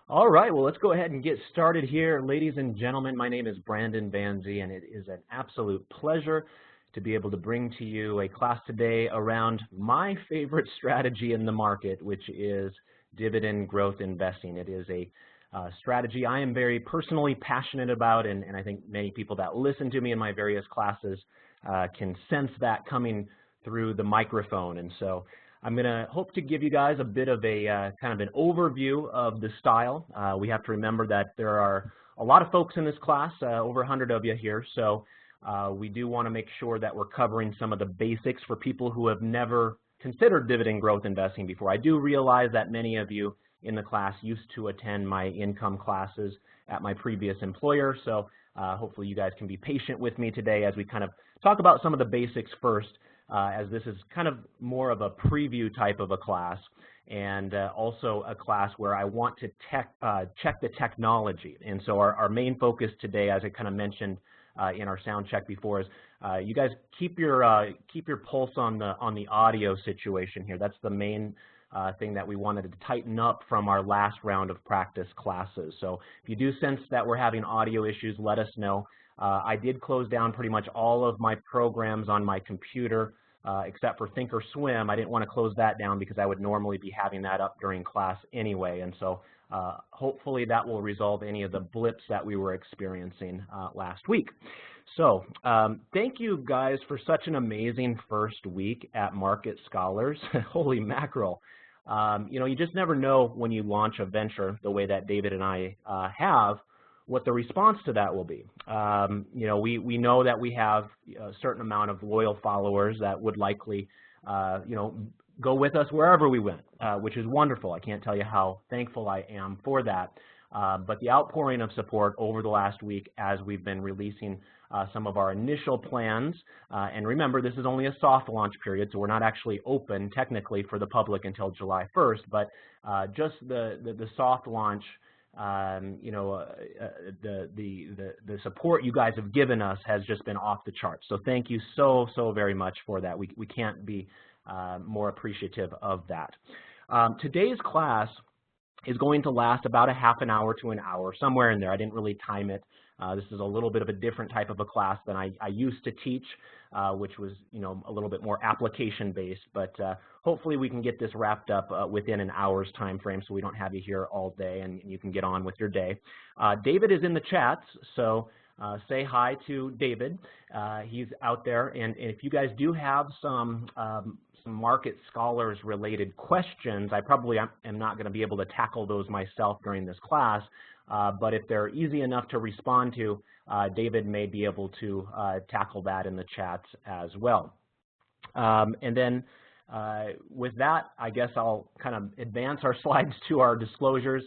All right, well, let's go ahead and get started here. Ladies and gentlemen, my name is Brandon Van Zee, and it is an absolute pleasure to be able to bring to you a class today around my favorite strategy in the market, which is dividend growth investing. It is a strategy I am very personally passionate about, and I think many people that listen to me in my various classes can sense that coming through the microphone. And so I'm going to hope to give you guys a bit of a kind of an overview of the style. We have to remember that there are a lot of folks in this class, over 100 of you here, so we do want to make sure that we're covering some of the basics for people who have never considered dividend growth investing before. I do realize that many of you in the class used to attend my income classes at my previous employer, so hopefully you guys can be patient with me today as we kind of talk about some of the basics first. As this is kind of more of a preview type of a class, and also a class where I want to check the technology. And so our main focus today, as I kind of mentioned in our sound check before, is you guys keep your pulse on the audio situation here. That's the main thing that we wanted to tighten up from our last round of practice classes. So if you do sense that we're having audio issues, let us know. I did close down pretty much all of my programs on my computer, except for Thinkorswim. I didn't want to close that down because I would normally be having that up during class anyway. And so hopefully that will resolve any of the blips that we were experiencing last week. So thank you guys for such an amazing first week at Market Scholars. Holy mackerel. You know, you just never know when you launch a venture the way that David and I have, what the response to that will be. You know, we know that we have a certain amount of loyal followers that would likely, you know, go with us wherever we went, which is wonderful. I can't tell you how thankful I am for that. But the outpouring of support over the last week as we've been releasing some of our initial plans, and remember, this is only a soft launch period, so we're not actually open technically for the public until July 1st, but just the soft launch, you know, the support you guys have given us has just been off the charts. So thank you so very much for that. We can't be more appreciative of that. Today's class is going to last about a half an hour to an hour, somewhere in there. I didn't really time it. This is a little bit of a different type of a class than I used to teach, which was, you know, a little bit more application-based. But hopefully we can get this wrapped up within an hour's time frame, so we don't have you here all day and you can get on with your day. David is in the chats, so say hi to David. He's out there, and if you guys do have some Market Scholars related questions, I probably am not going to be able to tackle those myself during this class, but if they're easy enough to respond to, David may be able to tackle that in the chats as well. And then with that, I guess I'll kind of advance our slides to our disclosures.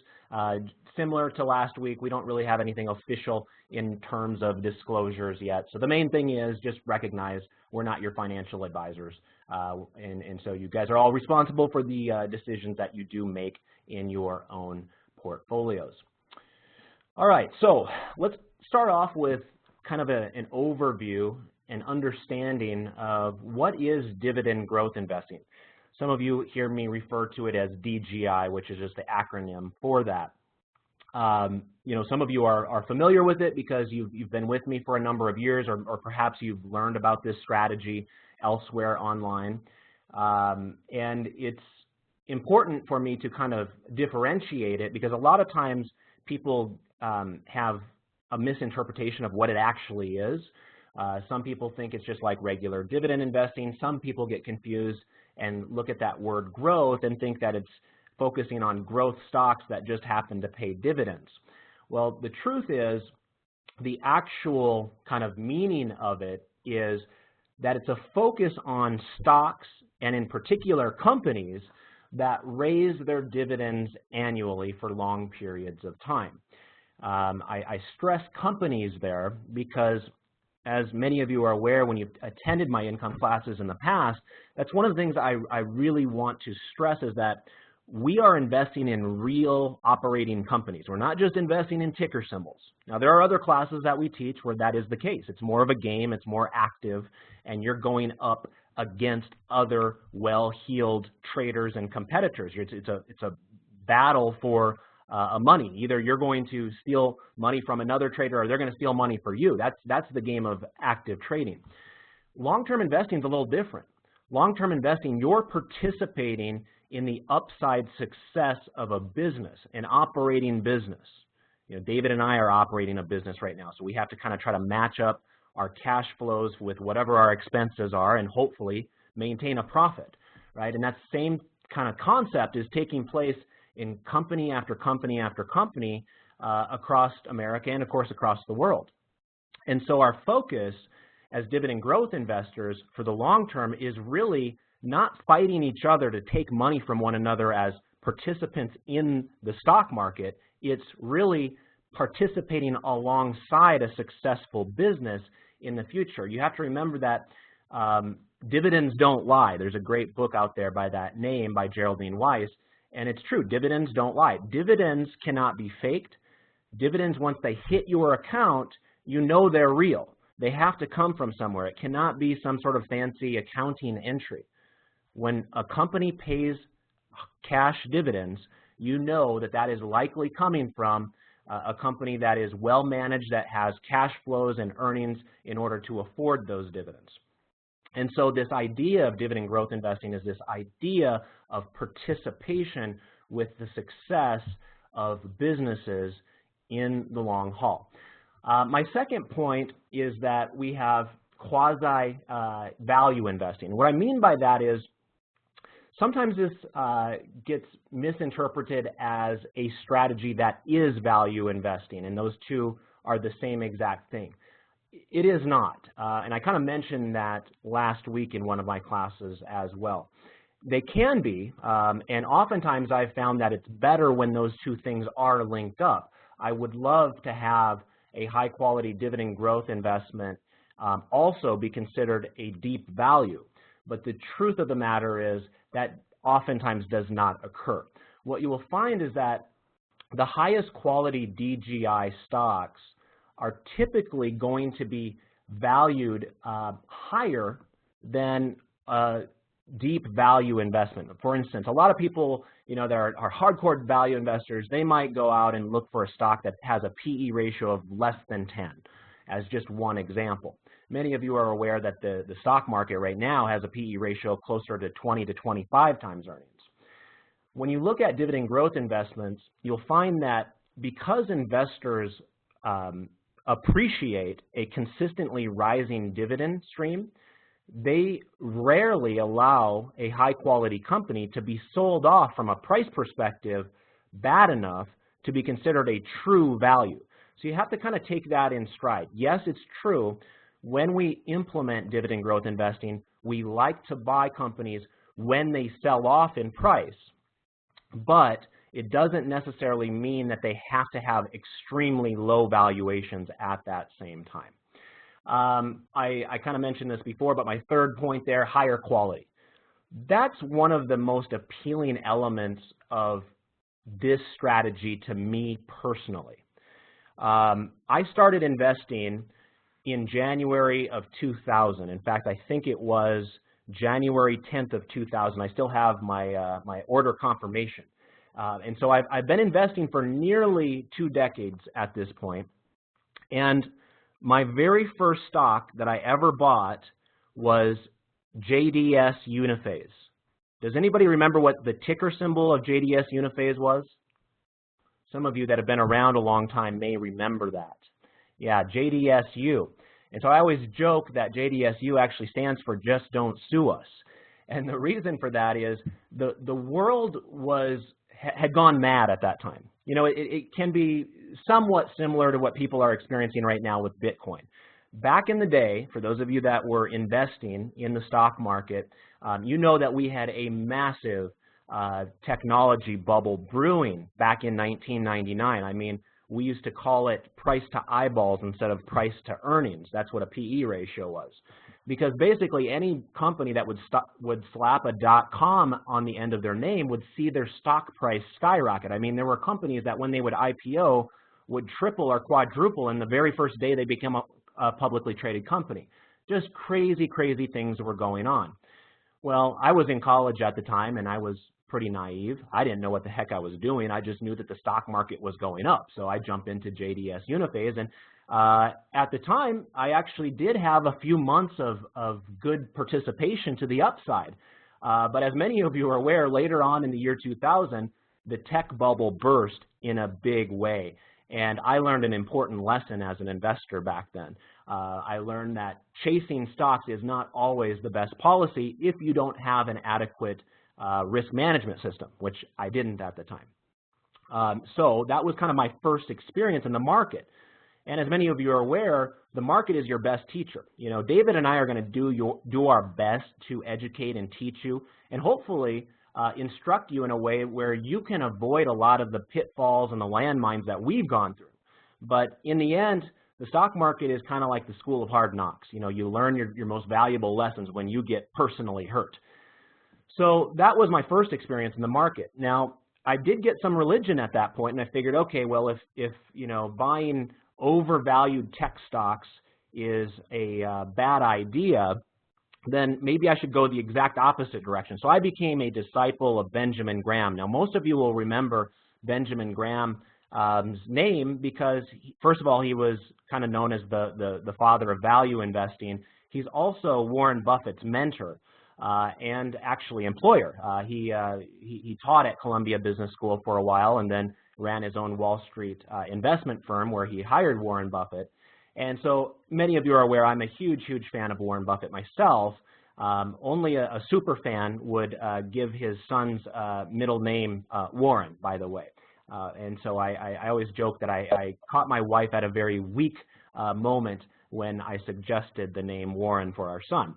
Similar to last week, we don't really have anything official in terms of disclosures yet. So the main thing is just recognize we're not your financial advisors. And so you guys are all responsible for the decisions that you do make in your own portfolios. All right, so let's start off with kind of an overview and understanding of what is dividend growth investing. Some of you hear me refer to it as DGI, which is just the acronym for that. You know, some of you are familiar with it because you've been with me for a number of years, or perhaps you've learned about this strategy elsewhere online. And it's important for me to kind of differentiate it because a lot of times people have a misinterpretation of what it actually is. Some people think it's just like regular dividend investing. Some people get confused and look at that word growth and think that it's focusing on growth stocks that just happen to pay dividends. Well, the truth is the actual kind of meaning of it is that it's a focus on stocks and in particular companies that raise their dividends annually for long periods of time. I stress companies there because, as many of you are aware when you've attended my income classes in the past, that's one of the things I really want to stress is that we are investing in real operating companies. We're not just investing in ticker symbols. Now, there are other classes that we teach where that is the case. It's more of a game, it's more active, and you're going up against other well-heeled traders and competitors. It's a battle for money. Either you're going to steal money from another trader or they're going to steal money for you. That's the game of active trading. Long-term investing is a little different. Long-term investing, you're participating in the upside success of a business, an operating business. David and I are operating a business right now, so we have to kind of try to match up our cash flows with whatever our expenses are and hopefully maintain a profit, right? And that same kind of concept is taking place in company after company after company across America and, of course, across the world. And so our focus as dividend growth investors for the long term is really not fighting each other to take money from one another as participants in the stock market. It's really participating alongside a successful business in the future. You have to remember that dividends don't lie. There's a great book out there by that name by Geraldine Weiss, and it's true. Dividends don't lie. Dividends cannot be faked. Dividends, once they hit your account, you know they're real. They have to come from somewhere. It cannot be some sort of fancy accounting entry. When a company pays cash dividends, you know that that is likely coming from a company that is well managed, that has cash flows and earnings in order to afford those dividends. And so this idea of dividend growth investing is this idea of participation with the success of businesses in the long haul. My second point is that we have quasi-value investing. What I mean by that is sometimes this gets misinterpreted as a strategy that is value investing, and those two are the same exact thing. It is not, and I kind of mentioned that last week in one of my classes as well. They can be, and oftentimes I've found that it's better when those two things are linked up. I would love to have a high-quality dividend growth investment also be considered a deep value. But the truth of the matter is that oftentimes does not occur. What you will find is that the highest quality DGI stocks are typically going to be valued higher than a deep value investment. For instance, a lot of people, that are hardcore value investors, they might go out and look for a stock that has a PE ratio of less than 10, as just one example. Many of you are aware that the stock market right now has a PE ratio closer to 20 to 25 times earnings. When you look at dividend growth investments, you'll find that because investors appreciate a consistently rising dividend stream, they rarely allow a high-quality company to be sold off from a price perspective bad enough to be considered a true value. So you have to kind of take that in stride. Yes, it's true. When we implement dividend growth investing, we like to buy companies when they sell off in price, but it doesn't necessarily mean that they have to have extremely low valuations at that same time. I kind of mentioned this before, but my third point there, higher quality. That's one of the most appealing elements of this strategy to me personally. I started investing in January of 2000. In fact, I think it was January 10th of 2000. I still have my, my order confirmation. And so I've been investing for nearly 2 decades at this point. And my very first stock that I ever bought was JDS Uniphase. Does anybody remember what the ticker symbol of JDS Uniphase was? Some of you that have been around a long time may remember that. Yeah, JDSU. And so I always joke that JDSU actually stands for Just Don't Sue Us. And the reason for that is the world had gone mad at that time. It can be somewhat similar to what people are experiencing right now with Bitcoin. Back in the day, for those of you that were investing in the stock market, you know that we had a massive technology bubble brewing back in 1999. I mean, we used to call it price to eyeballs instead of price to earnings. That's what a PE ratio was. Because basically any company that would slap a .com on the end of their name would see their stock price skyrocket. I mean, there were companies that when they would IPO would triple or quadruple in the very first day they became a publicly traded company. Just crazy, crazy things were going on. Well, I was in college at the time, and I was pretty naive. I didn't know what the heck I was doing. I just knew that the stock market was going up. So I jumped into JDS Uniphase. And at the time, I actually did have a few months of good participation to the upside. But as many of you are aware, later on in the year 2000, the tech bubble burst in a big way. And I learned an important lesson as an investor back then. I learned that chasing stocks is not always the best policy if you don't have an adequate risk management system, which I didn't at the time. So that was kind of my first experience in the market. And as many of you are aware, the market is your best teacher. You know, David and I are going to do our best to educate and teach you, and hopefully instruct you in a way where you can avoid a lot of the pitfalls and the landmines that we've gone through. But in the end, the stock market is kind of like the school of hard knocks. You know, you learn your most valuable lessons when you get personally hurt. So that was my first experience in the market. Now, I did get some religion at that point, and I figured, okay, well, if you know, buying overvalued tech stocks is a bad idea, then maybe I should go the exact opposite direction. So I became a disciple of Benjamin Graham. Now, most of you will remember Benjamin Graham's name because, first of all, he was kind of known as the father of value investing. He's also Warren Buffett's mentor and actually employer. He taught at Columbia Business School for a while and then ran his own Wall Street investment firm where he hired Warren Buffett. And so many of you are aware I'm a huge, huge fan of Warren Buffett myself. Only a super fan would give his son's middle name Warren, by the way. And so I always joke that I caught my wife at a very weak moment when I suggested the name Warren for our son.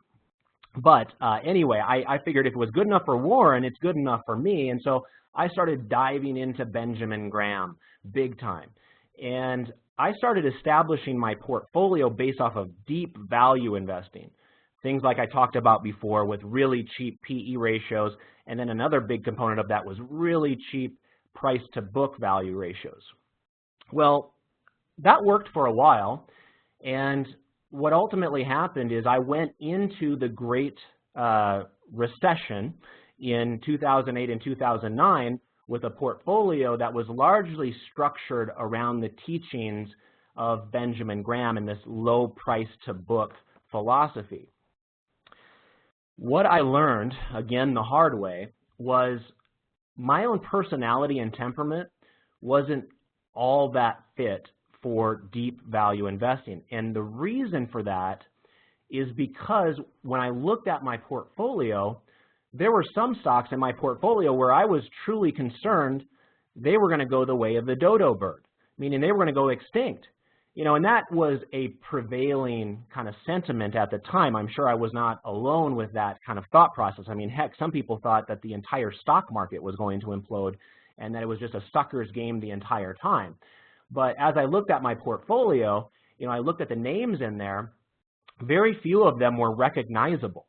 But anyway, I figured if it was good enough for Warren, it's good enough for me. And so I started diving into Benjamin Graham big time. And I started establishing my portfolio based off of deep value investing. Things like I talked about before with really cheap PE ratios. And then another big component of that was really cheap price to book value ratios. Well, that worked for a while. And what ultimately happened is I went into the Great Recession in 2008 and 2009 with a portfolio that was largely structured around the teachings of Benjamin Graham and this low price to book philosophy. What I learned, again the hard way, was my own personality and temperament wasn't all that fit for deep value investing. And the reason for that is because when I looked at my portfolio, there were some stocks in my portfolio where I was truly concerned they were going to go the way of the dodo bird, meaning they were going to go extinct. You know, and that was a prevailing kind of sentiment at the time. I'm sure I was not alone with that kind of thought process. I mean, heck, some people thought that the entire stock market was going to implode and that it was just a sucker's game the entire time. But as I looked at my portfolio, you know, I looked at the names in there, very few of them were recognizable.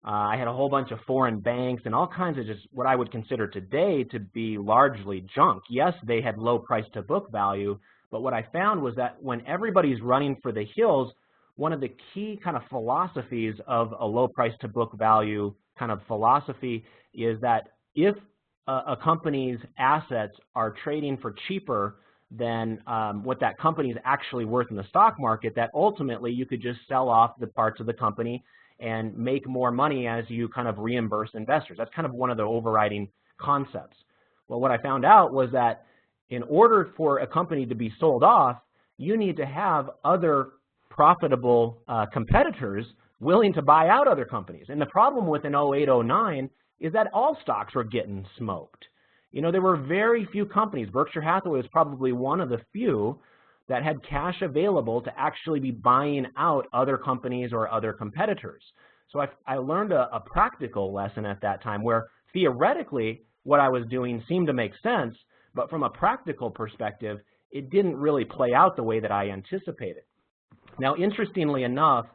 I had a whole bunch of foreign banks and all kinds of just what I would consider today to be largely junk. Yes, they had low price to book value, but what I found was that when everybody's running for the hills, one of the key kind of philosophies of a low price to book value kind of philosophy is that if a company's assets are trading for cheaper than what that company is actually worth in the stock market, that ultimately you could just sell off the parts of the company and make more money as you kind of reimburse investors. That's kind of one of the overriding concepts. Well, what I found out was that in order for a company to be sold off, you need to have other profitable competitors willing to buy out other companies. And the problem with an 08-09 is that all stocks were getting smoked. You know, there were very few companies. Berkshire Hathaway was probably one of the few that had cash available to actually be buying out other companies or other competitors. So I learned a practical lesson at that time where theoretically what I was doing seemed to make sense, but from a practical perspective, it didn't really play out the way that I anticipated. Now, interestingly enough,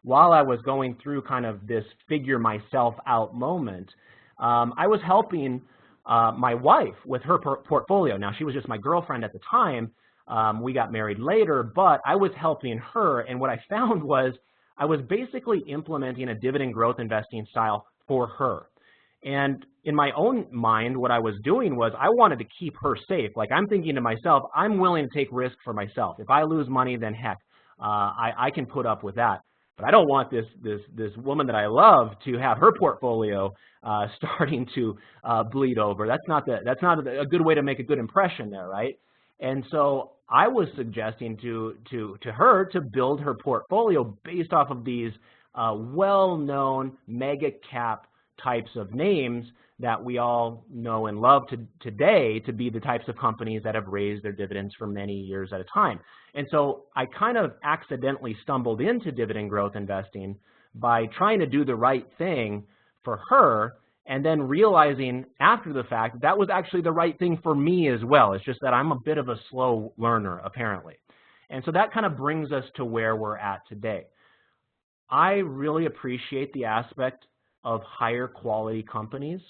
while I was going through kind of this figure myself out moment, I was helping my wife with her portfolio. Now, she was just my girlfriend at the time. We got married later, but I was helping her, and what I found was I was basically implementing a dividend growth investing style for her. And in my own mind, what I was doing was I wanted to keep her safe. Like, I'm thinking to myself, I'm willing to take risk for myself. If I lose money, then heck, I can put up with that. But I don't want this woman that I love to have her portfolio starting to bleed over. That's not a good way to make a good impression there, right? And so I was suggesting to her to build her portfolio based off of these well-known mega cap types of names that we all know and love today to be the types of companies that have raised their dividends for many years at a time. And so I kind of accidentally stumbled into dividend growth investing by trying to do the right thing for her, and then realizing after the fact that was actually the right thing for me as well. It's just that I'm a bit of a slow learner, apparently. And so that kind of brings us to where we're at today. I really appreciate the aspect of higher quality companies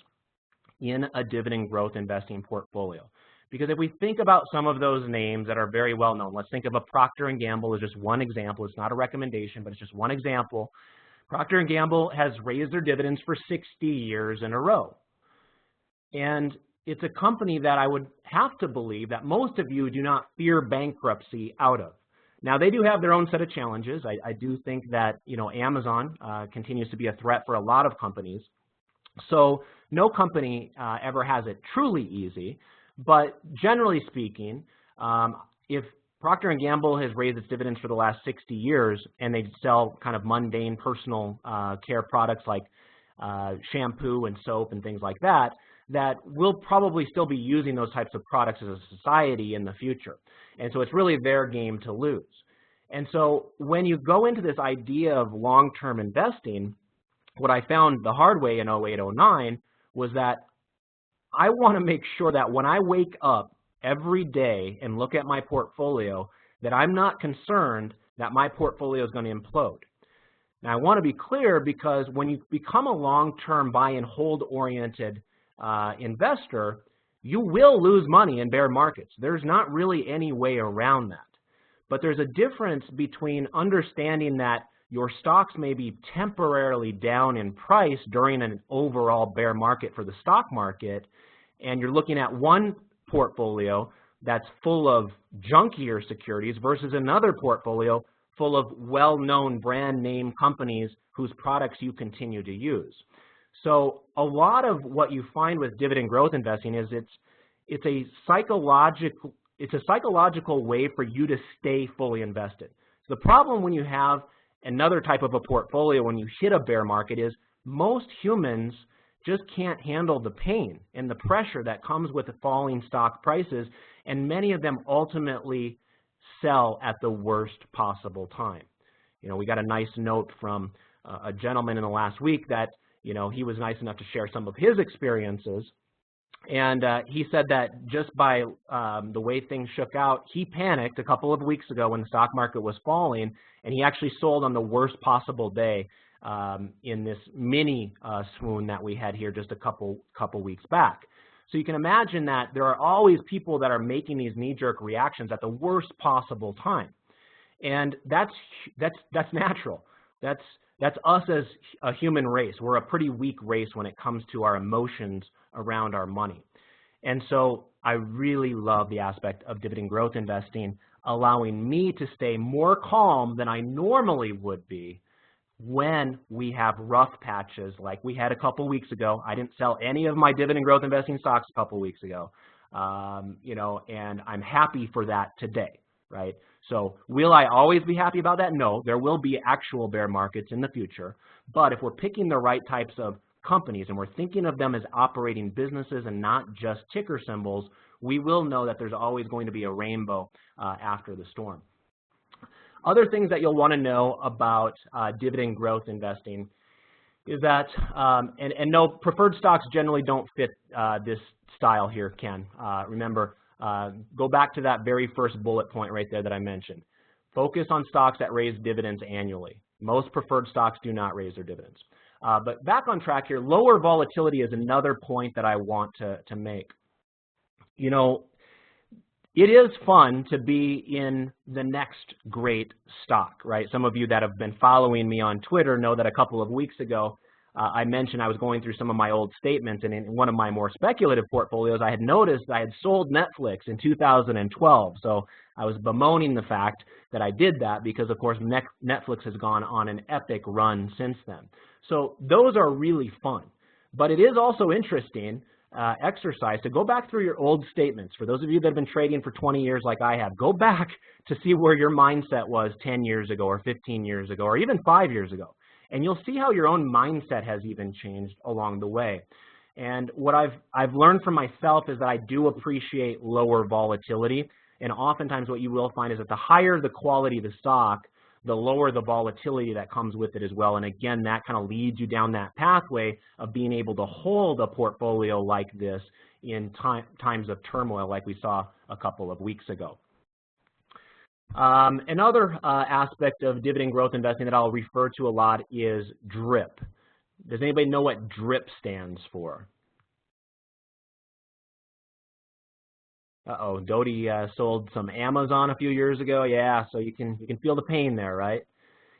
in a dividend growth investing portfolio. Because if we think about some of those names that are very well known, let's think of a Procter & Gamble as just one example. It's not a recommendation, but it's just one example. Procter & Gamble has raised their dividends for 60 years in a row. And it's a company that I would have to believe that most of you do not fear bankruptcy out of. Now, they do have their own set of challenges. I do think that, you know, Amazon continues to be a threat for a lot of companies. So no company ever has it truly easy. But generally speaking, if Procter & Gamble has raised its dividends for the last 60 years and they sell kind of mundane personal care products like shampoo and soap and things like that, that we'll probably still be using those types of products as a society in the future. And so it's really their game to lose. And so when you go into this idea of long-term investing, what I found the hard way in 08, 09 was that I want to make sure that when I wake up every day and look at my portfolio, that I'm not concerned that my portfolio is going to implode. Now, I want to be clear, because when you become a long-term buy and hold oriented investor, you will lose money in bear markets. There's not really any way around that. But there's a difference between understanding that your stocks may be temporarily down in price during an overall bear market for the stock market, and you're looking at one portfolio that's full of junkier securities versus another portfolio full of well-known brand name companies whose products you continue to use. So a lot of what you find with dividend growth investing is it's a psychological way for you to stay fully invested. So the problem when you have another type of a portfolio when you hit a bear market is most humans just can't handle the pain and the pressure that comes with the falling stock prices, and many of them ultimately sell at the worst possible time. You know, we got a nice note from a gentleman in the last week that, you know, he was nice enough to share some of his experiences, and he said that just by the way things shook out, he panicked a couple of weeks ago when the stock market was falling, and he actually sold on the worst possible day in this mini swoon that we had here just a couple weeks back. So you can imagine that there are always people that are making these knee-jerk reactions at the worst possible time, and that's natural. That's us as a human race. We're a pretty weak race when it comes to our emotions around our money. And so I really love the aspect of dividend growth investing, allowing me to stay more calm than I normally would be when we have rough patches like we had a couple weeks ago. I didn't sell any of my dividend growth investing stocks a couple weeks ago, you know, and I'm happy for that today, right? So will I always be happy about that? No, there will be actual bear markets in the future. But if we're picking the right types of companies and we're thinking of them as operating businesses and not just ticker symbols, we will know that there's always going to be a rainbow after the storm. Other things that you'll want to know about dividend growth investing is that, and no, preferred stocks generally don't fit this style here, Ken. Remember, go back to that very first bullet point right there that I mentioned. Focus on stocks that raise dividends annually. Most preferred stocks do not raise their dividends. But back on track here, lower volatility is another point that I want to make. You know, it is fun to be in the next great stock, right? Some of you that have been following me on Twitter know that a couple of weeks ago, I mentioned I was going through some of my old statements, and in one of my more speculative portfolios, I had noticed I had sold Netflix in 2012. So I was bemoaning the fact that I did that because, of course, Netflix has gone on an epic run since then. So those are really fun. But it is also interesting exercise to go back through your old statements. For those of you that have been trading for 20 years like I have, go back to see where your mindset was 10 years ago or 15 years ago or even 5 years ago. And you'll see how your own mindset has even changed along the way. And what I've learned from myself is that I do appreciate lower volatility. And oftentimes what you will find is that the higher the quality of the stock, the lower the volatility that comes with it as well. And again, that kind of leads you down that pathway of being able to hold a portfolio like this in times of turmoil like we saw a couple of weeks ago. Another aspect of dividend growth investing that I'll refer to a lot is DRIP. Does anybody know what DRIP stands for? Uh-oh, Doty sold some Amazon a few years ago. Yeah, so you can feel the pain there, right?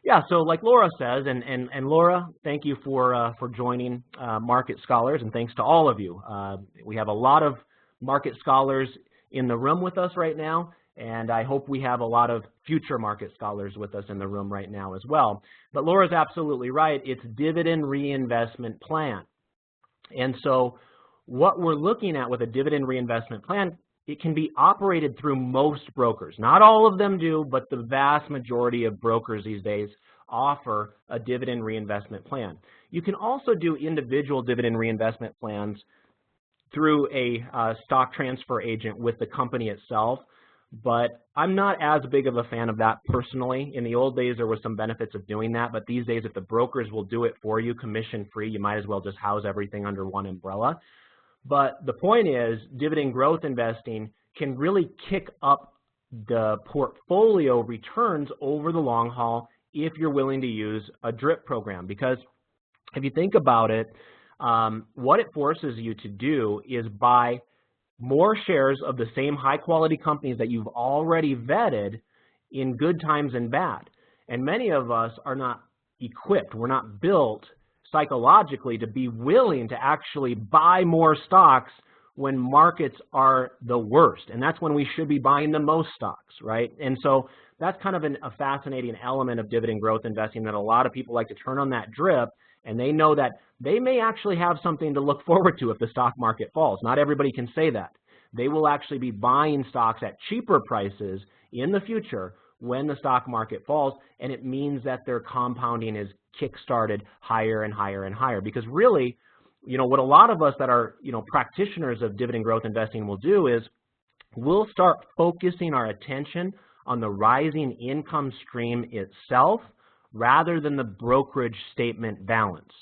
Yeah, so like Laura says, and Laura, thank you for joining Market Scholars, and thanks to all of you. We have a lot of market scholars in the room with us right now, and I hope we have a lot of future market scholars with us in the room right now as well. But Laura's absolutely right. It's dividend reinvestment plan. And so what we're looking at with a dividend reinvestment plan, it can be operated through most brokers. Not all of them do, but the vast majority of brokers these days offer a dividend reinvestment plan. You can also do individual dividend reinvestment plans through a stock transfer agent with the company itself, but I'm not as big of a fan of that personally. In the old days, there were some benefits of doing that, but these days, if the brokers will do it for you commission-free, you might as well just house everything under one umbrella. But the point is, dividend growth investing can really kick up the portfolio returns over the long haul if you're willing to use a DRIP program. Because if you think about it, what it forces you to do is buy more shares of the same high-quality companies that you've already vetted in good times and bad. And many of us are not equipped. We're not built psychologically to be willing to actually buy more stocks when markets are the worst. And that's when we should be buying the most stocks, right? And so that's kind of a fascinating element of dividend growth investing that a lot of people like to turn on that drip, and they know that they may actually have something to look forward to if the stock market falls. Not everybody can say that. They will actually be buying stocks at cheaper prices in the future when the stock market falls, and it means that their compounding is kick-started higher and higher and higher. Because really, you know, what a lot of us that are, you know, practitioners of dividend growth investing will do is we'll start focusing our attention on the rising income stream itself rather than the brokerage statement balance.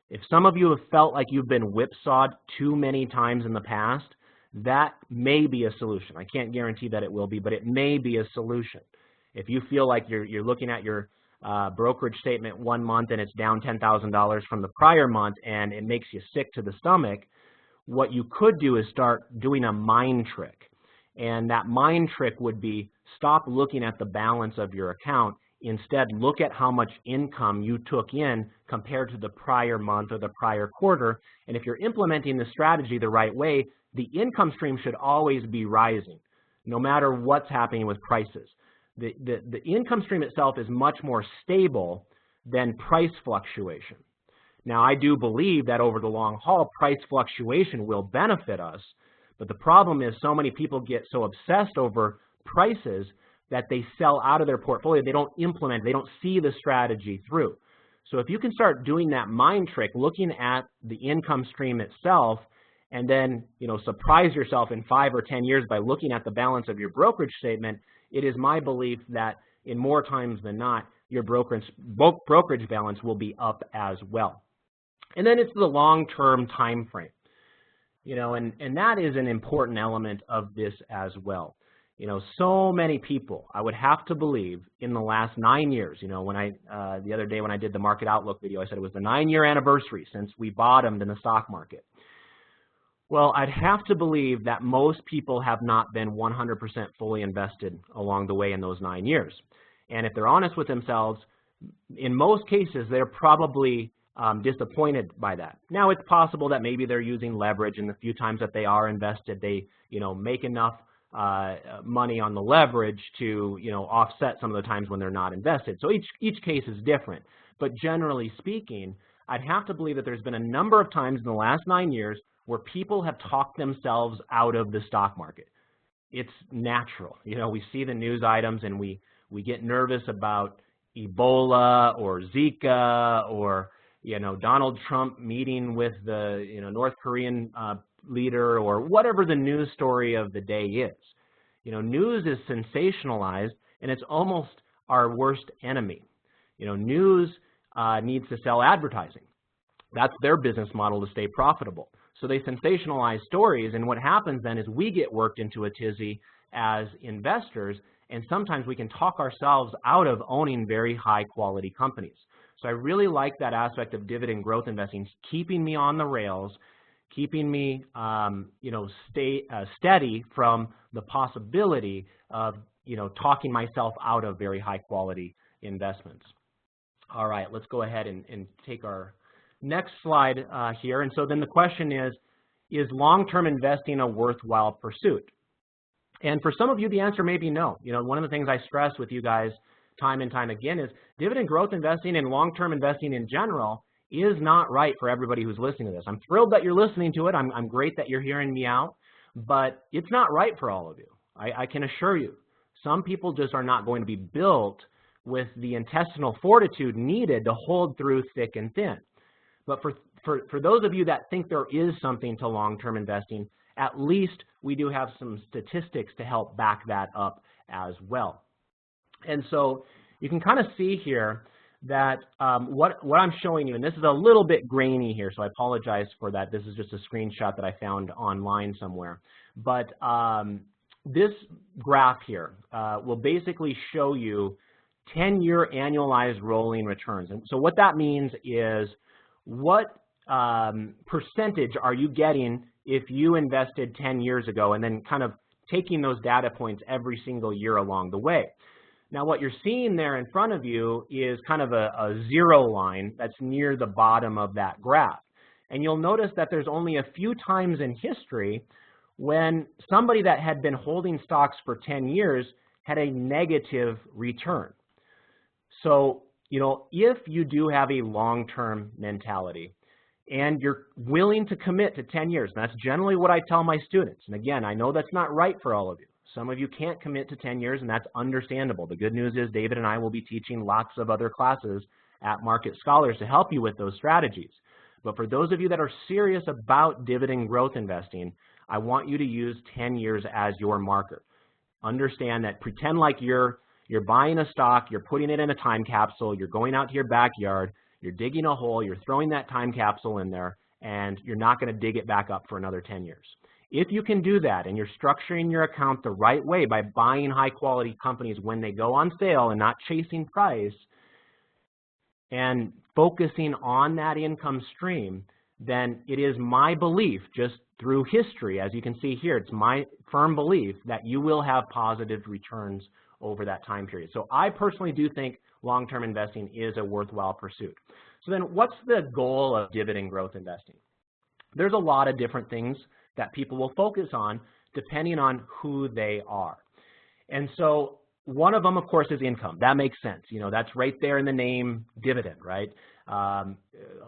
If some of you have felt like you've been whipsawed too many times in the past, that may be a solution. I can't guarantee that it will be, but it may be a solution. If you feel like you're looking at your brokerage statement one month and it's down $10,000 from the prior month and it makes you sick to the stomach, what you could do is start doing a mind trick. And that mind trick would be stop looking at the balance of your account. Instead, look at how much income you took in compared to the prior month or the prior quarter. And if you're implementing the strategy the right way, the income stream should always be rising, no matter what's happening with prices. The income stream itself is much more stable than price fluctuation. Now, I do believe that over the long haul, price fluctuation will benefit us, but the problem is so many people get so obsessed over prices that they sell out of their portfolio. They don't implement, they don't see the strategy through. So if you can start doing that mind trick, looking at the income stream itself, and then, you know, surprise yourself in 5 or 10 years by looking at the balance of your brokerage statement, it is my belief that in more times than not, your brokerage balance will be up as well. And then it's the long-term time frame, you know, and that is an important element of this as well. You know, so many people, I would have to believe, in the last 9 years, you know, when the other day when I did the Market Outlook video, I said it was the 9-year anniversary since we bottomed in the stock market. Well, I'd have to believe that most people have not been 100% fully invested along the way in those 9 years. And if they're honest with themselves, in most cases, they're probably disappointed by that. Now, it's possible that maybe they're using leverage, and the few times that they are invested, they, make enough money on the leverage to, offset some of the times when they're not invested. So each case is different. But generally speaking, I'd have to believe that there's been a number of times in the last 9 years where people have talked themselves out of the stock market. It's natural. We see the news items and we get nervous about Ebola or Zika or, Donald Trump meeting with the, North Korean leader or whatever the news story of the day is. News is sensationalized and it's almost our worst enemy. News needs to sell advertising. That's their business model to stay profitable. So they sensationalize stories, and what happens then is we get worked into a tizzy as investors, and sometimes we can talk ourselves out of owning very high quality companies. So I really like that aspect of dividend growth investing, keeping me on the rails, keeping me steady from the possibility of talking myself out of very high quality investments. All right, let's go ahead and take our next slide here. And so then the question is long-term investing a worthwhile pursuit? And for some of you, the answer may be no. One of the things I stress with you guys time and time again is dividend growth investing and long-term investing in general is not right for everybody who's listening to this. I'm thrilled that you're listening to it. I'm great that you're hearing me out, but it's not right for all of you. I can assure you. Some people just are not going to be built with the intestinal fortitude needed to hold through thick and thin. But for those of you that think there is something to long-term investing, at least we do have some statistics to help back that up as well. And so you can kind of see here that what I'm showing you, and this is a little bit grainy here, so I apologize for that. This is just a screenshot that I found online somewhere. But this graph here will basically show you 10-year annualized rolling returns. And so what that means is what percentage are you getting if you invested 10 years ago, and then kind of taking those data points every single year along the way. Now, what you're seeing there in front of you is kind of a zero line that's near the bottom of that graph. And you'll notice that there's only a few times in history when somebody that had been holding stocks for 10 years had a negative return. So, if you do have a long-term mentality and you're willing to commit to 10 years, and that's generally what I tell my students. And again, I know that's not right for all of you. Some of you can't commit to 10 years, and that's understandable. The good news is David and I will be teaching lots of other classes at Market Scholars to help you with those strategies. But for those of you that are serious about dividend growth investing, I want you to use 10 years as your marker. Understand that, pretend like you're buying a stock, you're putting it in a time capsule, you're going out to your backyard, you're digging a hole, you're throwing that time capsule in there, and you're not going to dig it back up for another 10 years. If you can do that and you're structuring your account the right way by buying high quality companies when they go on sale and not chasing price and focusing on that income stream, then it is my belief, just through history, as you can see here, it's my firm belief that you will have positive returns over that time period. So I personally do think long-term investing is a worthwhile pursuit. So then what's the goal of dividend growth investing? There's a lot of different things that people will focus on depending on who they are. And so one of them, of course, is income. That makes sense. That's right there in the name dividend, right? A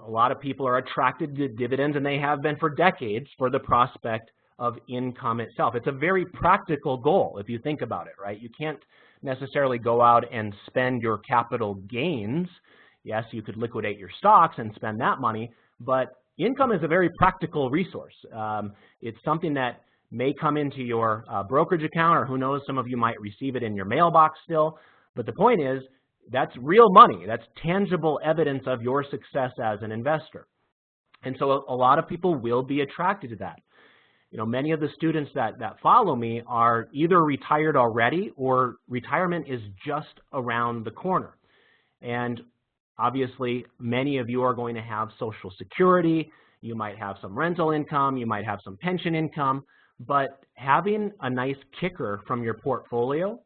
lot of people are attracted to dividends, and they have been for decades, for the prospect of income itself. It's a very practical goal if you think about it, right? You can't necessarily go out and spend your capital gains. Yes, you could liquidate your stocks and spend that money, but income is a very practical resource. It's something that may come into your brokerage account, or who knows, some of you might receive it in your mailbox still. But the point is, that's real money. That's tangible evidence of your success as an investor. And so a lot of people will be attracted to that. Many of the students that follow me are either retired already or retirement is just around the corner. And obviously, many of you are going to have Social Security. You might have some rental income. You might have some pension income. But having a nice kicker from your portfolio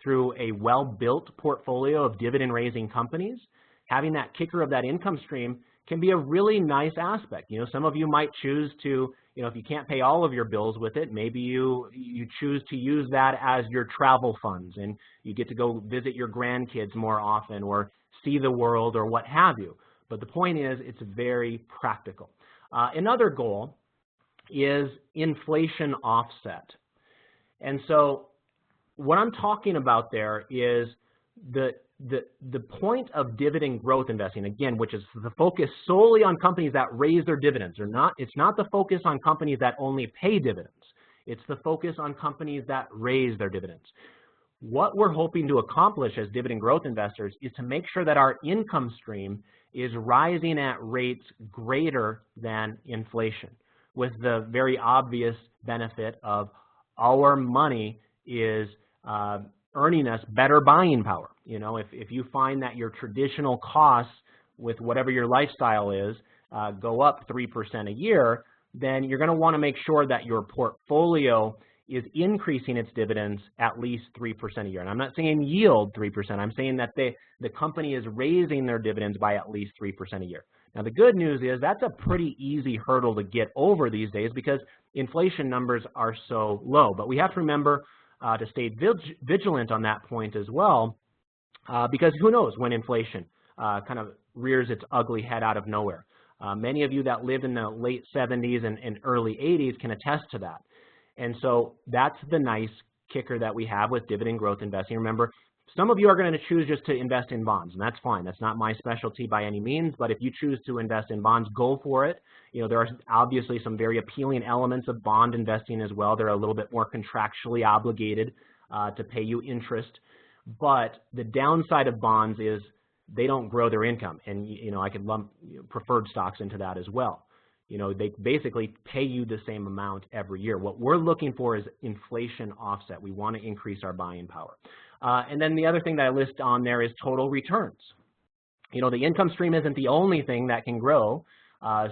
through a well-built portfolio of dividend-raising companies, having that kicker of that income stream can be a really nice aspect. You know, some of you might choose to, you know, if you can't pay all of your bills with it, maybe you choose to use that as your travel funds, and you get to go visit your grandkids more often or see the world or what have you. But the point is, it's very practical. Another goal is inflation offset. And so what I'm talking about there is the point of dividend growth investing, again, which is the focus solely on companies that raise their dividends. It's not the focus on companies that only pay dividends. It's the focus on companies that raise their dividends. What we're hoping to accomplish as dividend growth investors is to make sure that our income stream is rising at rates greater than inflation, with the very obvious benefit of our money is earning us better buying power. You know, if you find that your traditional costs with whatever your lifestyle is go up 3% a year, then you're going to want to make sure that your portfolio is increasing its dividends at least 3% a year. And I'm not saying yield 3%. I'm saying that the company is raising their dividends by at least 3% a year. Now, the good news is that's a pretty easy hurdle to get over these days because inflation numbers are so low. But we have to remember to stay vigilant on that point as well, because who knows when inflation kind of rears its ugly head out of nowhere. Many of you that lived in the late 70s and early 80s can attest to that. And so that's the nice kicker that we have with dividend growth investing. Remember, some of you are going to choose just to invest in bonds, and that's fine. That's not my specialty by any means, but if you choose to invest in bonds, go for it. You know, there are obviously some very appealing elements of bond investing as well. They're a little bit more contractually obligated to pay you interest, but the downside of bonds is they don't grow their income, and you know, I could lump preferred stocks into that as well. You know, they basically pay you the same amount every year. What we're looking for is inflation offset. We want to increase our buying power. And then the other thing that I list on there is total returns. You know, the income stream isn't the only thing that can grow.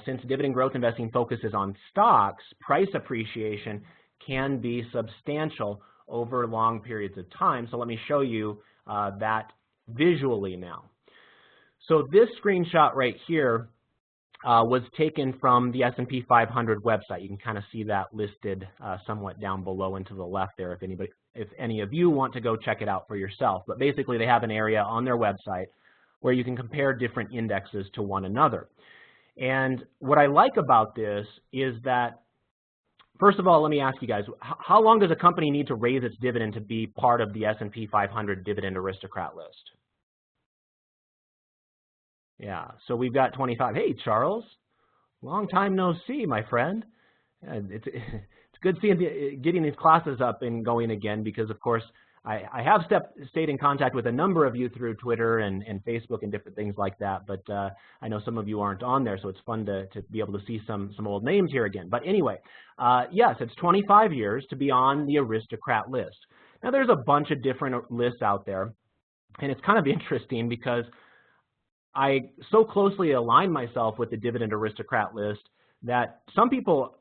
Since dividend growth investing focuses on stocks, price appreciation can be substantial over long periods of time. So let me show you that visually now. So this screenshot right here was taken from the S&P 500 website. You can kind of see that listed somewhat down below and to the left there if any of you want to go check it out for yourself. But basically they have an area on their website where you can compare different indexes to one another. And what I like about this is that, first of all, let me ask you guys, how long does a company need to raise its dividend to be part of the S&P 500 Dividend Aristocrat list? Yeah, so we've got 25. Hey, Charles, long time no see, my friend. It's good seeing getting these classes up and going again because, of course, I have stayed in contact with a number of you through Twitter and Facebook and different things like that, but I know some of you aren't on there, so it's fun to be able to see some old names here again. But anyway, yes, it's 25 years to be on the Aristocrat list. Now, there's a bunch of different lists out there, and it's kind of interesting because I so closely align myself with the Dividend Aristocrat list that some people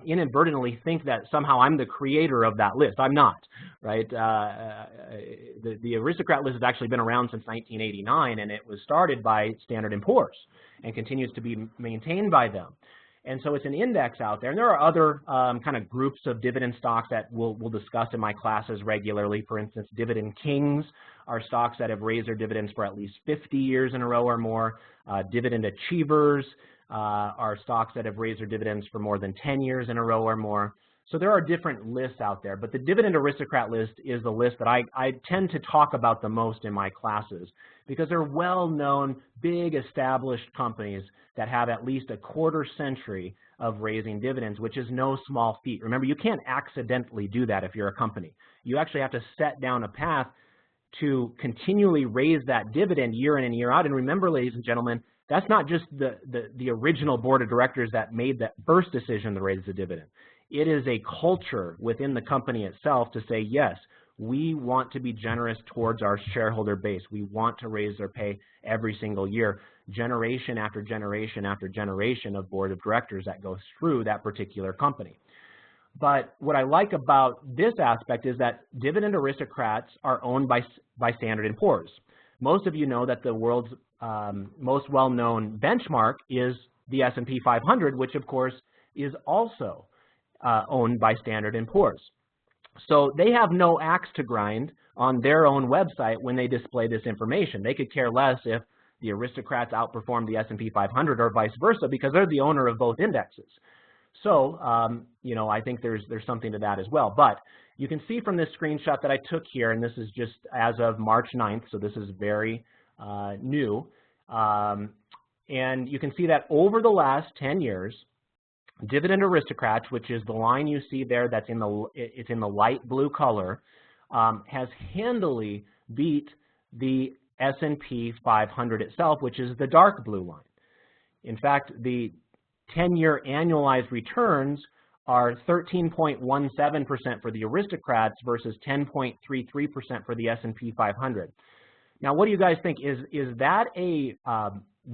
inadvertently think that somehow I'm the creator of that list. I'm not, right? The Aristocrat list has actually been around since 1989, and it was started by Standard & Poor's and continues to be maintained by them. And so it's an index out there. And there are other kind of groups of dividend stocks that we'll discuss in my classes regularly. For instance, Dividend Kings are stocks that have raised their dividends for at least 50 years in a row or more. Dividend Achievers are stocks that have raised their dividends for more than 10 years in a row or more. So there are different lists out there, but the Dividend Aristocrat list is the list that I tend to talk about the most in my classes because they're well-known, big, established companies that have at least a quarter century of raising dividends, which is no small feat. Remember, you can't accidentally do that if you're a company. You actually have to set down a path to continually raise that dividend year in and year out. And remember, ladies and gentlemen, that's not just the original board of directors that made that first decision to raise the dividend. It is a culture within the company itself to say, yes, we want to be generous towards our shareholder base. We want to raise their pay every single year, generation after generation after generation of board of directors that goes through that particular company. But what I like about this aspect is that Dividend Aristocrats are owned by Standard & Poor's. Most of you know that the world's most well-known benchmark is the S&P 500, which of course is also owned by Standard & Poor's. So they have no axe to grind on their own website when they display this information. They could care less if the aristocrats outperform the S&P 500 or vice versa, because they're the owner of both indexes. So, you know, I think there's something to that as well. But you can see from this screenshot that I took here, and this is just as of March 9th, so this is very new. And you can see that over the last 10 years, Dividend Aristocrats, which is the line you see there that's in the light blue color, has handily beat the S&P 500 itself, which is the dark blue line. In fact, the 10-year annualized returns are 13.17% for the aristocrats versus 10.33% for the S&P 500. Now, what do you guys think? Is that a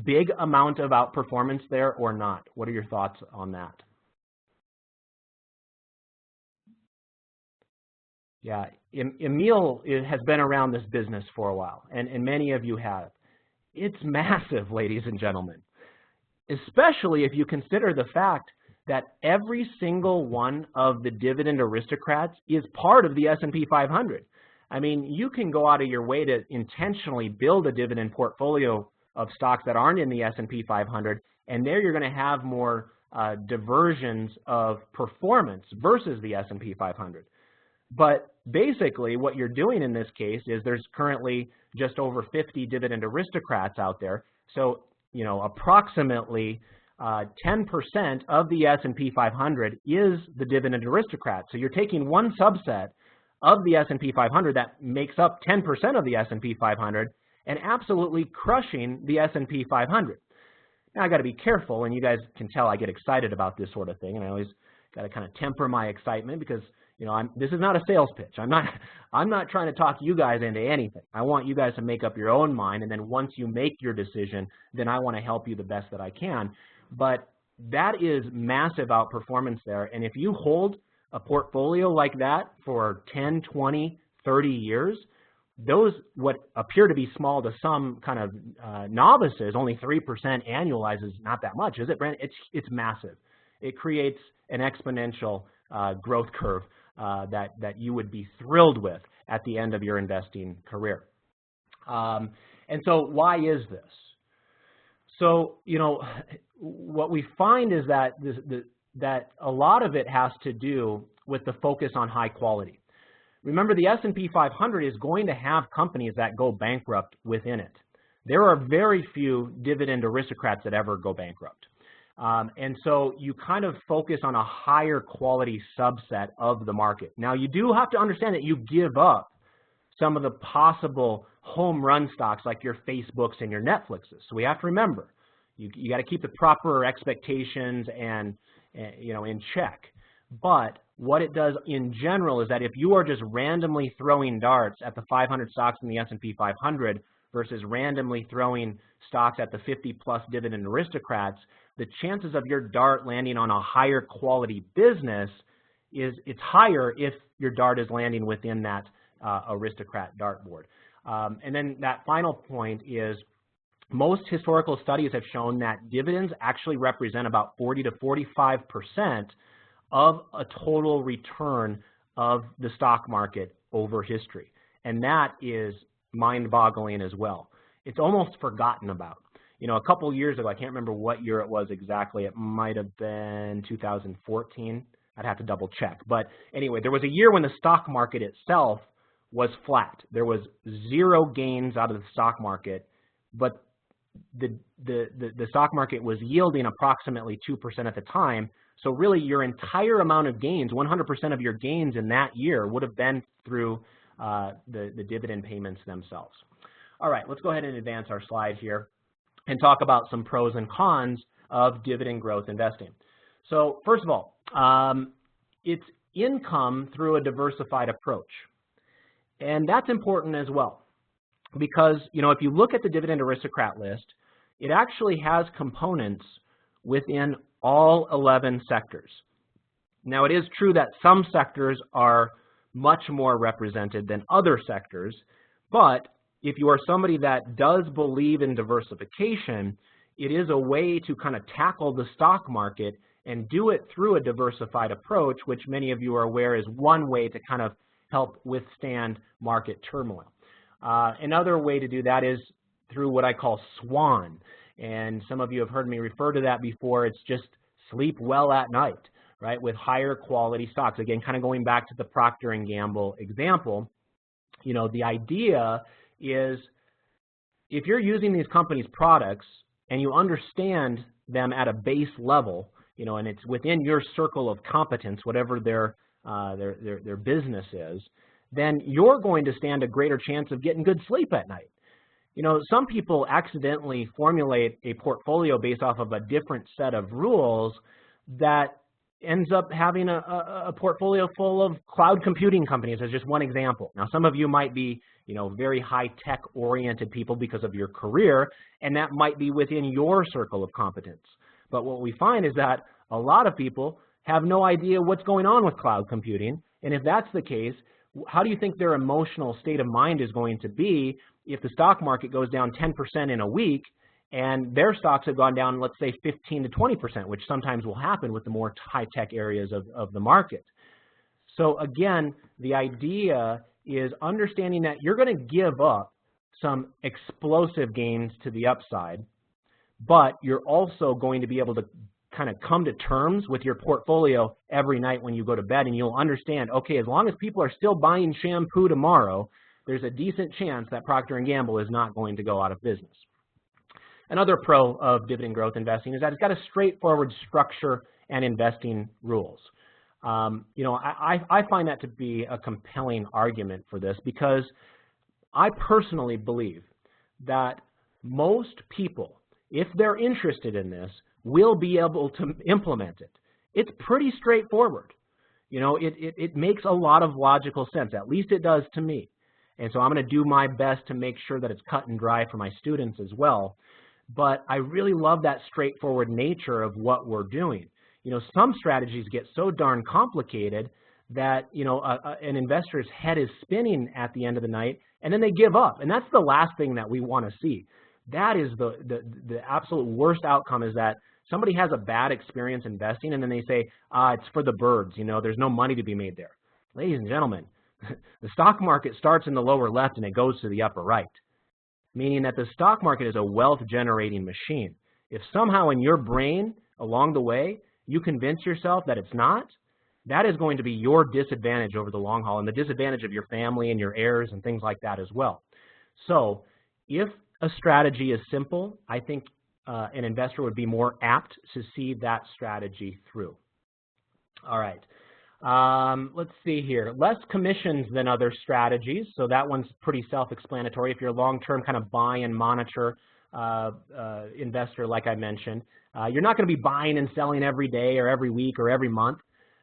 big amount of outperformance there or not? What are your thoughts on that? Yeah, Emil has been around this business for a while, and many of you have. It's massive, ladies and gentlemen, especially if you consider the fact that every single one of the dividend aristocrats is part of the S&P 500. I mean, you can go out of your way to intentionally build a dividend portfolio of stocks that aren't in the S&P 500, and there you're going to have more diversions of performance versus the S&P 500. But basically, what you're doing in this case is there's currently just over 50 dividend aristocrats out there. So, you know, approximately 10% of the S&P 500 is the dividend aristocrat. So you're taking one subset of the S&P 500 that makes up 10% of the S&P 500 and absolutely crushing the S&P 500. Now, I got to be careful, and you guys can tell I get excited about this sort of thing, and I always got to kind of temper my excitement because, you know, this is not a sales pitch. I'm not trying to talk you guys into anything. I want you guys to make up your own mind, and then once you make your decision, then I want to help you the best that I can. But that is massive outperformance there, and if you hold a portfolio like that for 10, 20, 30 years, those what appear to be small to some kind of novices, only 3% annualizes not that much, is it, Brent? It's massive. It creates an exponential growth curve that you would be thrilled with at the end of your investing career. And so why is this? So, you know, what we find is that that a lot of it has to do with the focus on high quality. Remember, the S&P 500 is going to have companies that go bankrupt within it. There are very few dividend aristocrats that ever go bankrupt. And so you kind of focus on a higher quality subset of the market. Now, you do have to understand that you give up some of the possible home run stocks like your Facebooks and your Netflixes. So we have to remember, you got to keep the proper expectations and you know, in check. But what it does in general is that if you are just randomly throwing darts at the 500 stocks in the S&P 500 versus randomly throwing stocks at the 50-plus dividend aristocrats, the chances of your dart landing on a higher quality business it's higher if your dart is landing within that aristocrat dartboard. And then that final point is most historical studies have shown that dividends actually represent about 40 to 45% of a total return of the stock market over history. And that is mind-boggling as well. It's almost forgotten about. You know, a couple years ago, I can't remember what year it was exactly. It might have been 2014. I'd have to double check. But anyway, there was a year when the stock market itself was flat. There was zero gains out of the stock market, but the stock market was yielding approximately 2% at the time. So really your entire amount of gains, 100% of your gains in that year would have been through the dividend payments themselves. All right, let's go ahead and advance our slide here and talk about some pros and cons of dividend growth investing. So first of all, it's income through a diversified approach. And that's important as well because, you know, if you look at the Dividend Aristocrat list, it actually has components within all 11 sectors. Now, it is true that some sectors are much more represented than other sectors, but if you are somebody that does believe in diversification, it is a way to kind of tackle the stock market and do it through a diversified approach, which many of you are aware is one way to kind of help withstand market turmoil. Another way to do that is through what I call SWAN, and some of you have heard me refer to that before. It's just sleep well at night, right, with higher quality stocks. Again, kind of going back to the Procter & Gamble example, you know, the idea is if you're using these companies' products and you understand them at a base level, you know, and it's within your circle of competence, whatever their business is, then you're going to stand a greater chance of getting good sleep at night. You know, some people accidentally formulate a portfolio based off of a different set of rules that ends up having a portfolio full of cloud computing companies as just one example. Now, some of you might be, you know, very high-tech oriented people because of your career, and that might be within your circle of competence. But what we find is that a lot of people have no idea what's going on with cloud computing, and if that's the case, how do you think their emotional state of mind is going to be if the stock market goes down 10% in a week and their stocks have gone down, let's say, 15 to 20%, which sometimes will happen with the more high-tech areas of the market. So again, the idea is understanding that you're going to give up some explosive gains to the upside, but you're also going to be able to kind of come to terms with your portfolio every night when you go to bed, and you'll understand, okay, as long as people are still buying shampoo tomorrow, there's a decent chance that Procter & Gamble is not going to go out of business. Another pro of dividend growth investing is that it's got a straightforward structure and investing rules. You know, I find that to be a compelling argument for this because I personally believe that most people, if they're interested in this, will be able to implement it. It's pretty straightforward. You know, it makes a lot of logical sense. At least it does to me. And so I'm going to do my best to make sure that it's cut and dry for my students as well. But I really love that straightforward nature of what we're doing. You know, some strategies get so darn complicated that, you know, an investor's head is spinning at the end of the night, and then they give up. And that's the last thing that we want to see. That is the absolute worst outcome, is that somebody has a bad experience investing, and then they say, it's for the birds, you know, there's no money to be made there. Ladies and gentlemen, the stock market starts in the lower left and it goes to the upper right, meaning that the stock market is a wealth-generating machine. If somehow in your brain along the way you convince yourself that it's not, that is going to be your disadvantage over the long haul, and the disadvantage of your family and your heirs and things like that as well. So if a strategy is simple, I think an investor would be more apt to see that strategy through. All right. Let's see here. Less commissions than other strategies. So that one's pretty self-explanatory. If you're a long-term kind of buy and monitor investor, like I mentioned, you're not going to be buying and selling every day or every week or every month.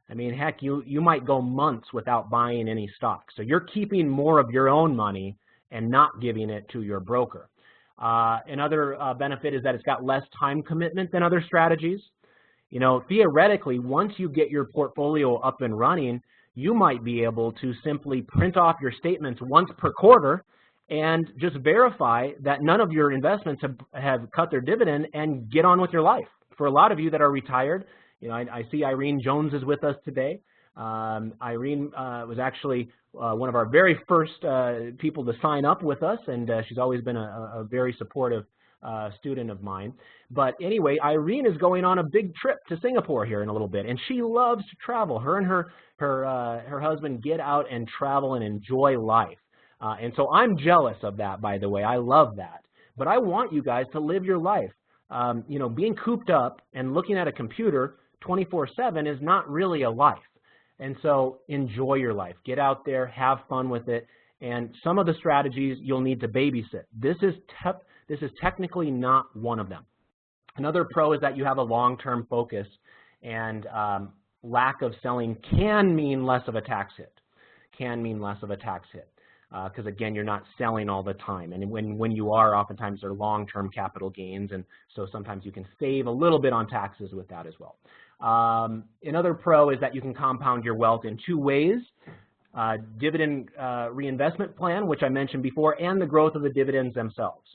I mean, heck, you might go months without buying any stock. So you're keeping more of your own money and not giving it to your broker. Another benefit is that it's got less time commitment than other strategies. You know, theoretically, once you get your portfolio up and running, you might be able to simply print off your statements once per quarter and just verify that none of your investments have cut their dividend and get on with your life. For a lot of you that are retired, you know, I see Irene Jones is with us today. Irene was actually one of our very first people to sign up with us, and she's always been a very supportive student of mine. But anyway, Irene is going on a big trip to Singapore here in a little bit, and she loves to travel. Her and her husband get out and travel and enjoy life. And so I'm jealous of that, by the way. I love that. But I want you guys to live your life. You know, being cooped up and looking at a computer 24/7 is not really a life. And so enjoy your life. Get out there, have fun with it. And some of the strategies you'll need to babysit. This is technically not one of them. Another pro is that you have a long-term focus, and lack of selling can mean less of a tax hit. Because again, you're not selling all the time. And when you are, oftentimes they're long-term capital gains, and so sometimes you can save a little bit on taxes with that as well. Another pro is that you can compound your wealth in two ways. dividend reinvestment plan, which I mentioned before, and the growth of the dividends themselves.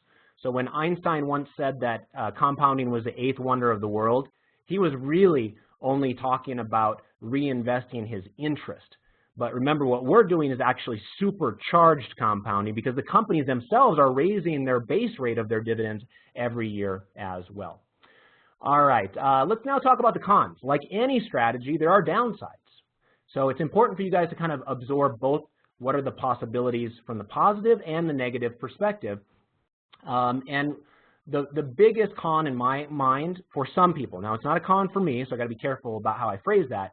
So when Einstein once said that compounding was the eighth wonder of the world, he was really only talking about reinvesting his interest. But remember, what we're doing is actually supercharged compounding because the companies themselves are raising their base rate of their dividends every year as well. All right, let's now talk about the cons. Like any strategy, there are downsides. So it's important for you guys to kind of absorb both what are the possibilities from the positive and the negative perspective. And the biggest con in my mind for some people, now it's not a con for me, so I got to be careful about how I phrase that,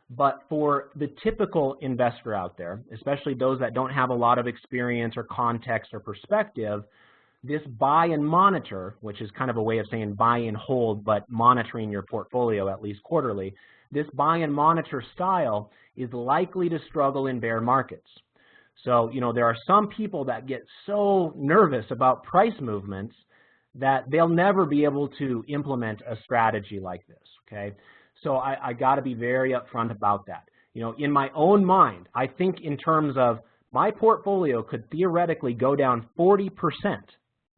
but for the typical investor out there, especially those that don't have a lot of experience or context or perspective, this buy and monitor, which is kind of a way of saying buy and hold, but monitoring your portfolio at least quarterly, this buy and monitor style is likely to struggle in bear markets. So, you know, there are some people that get so nervous about price movements that they'll never be able to implement a strategy like this, okay? So I got to be very upfront about that. You know, in my own mind, I think in terms of my portfolio could theoretically go down 40%,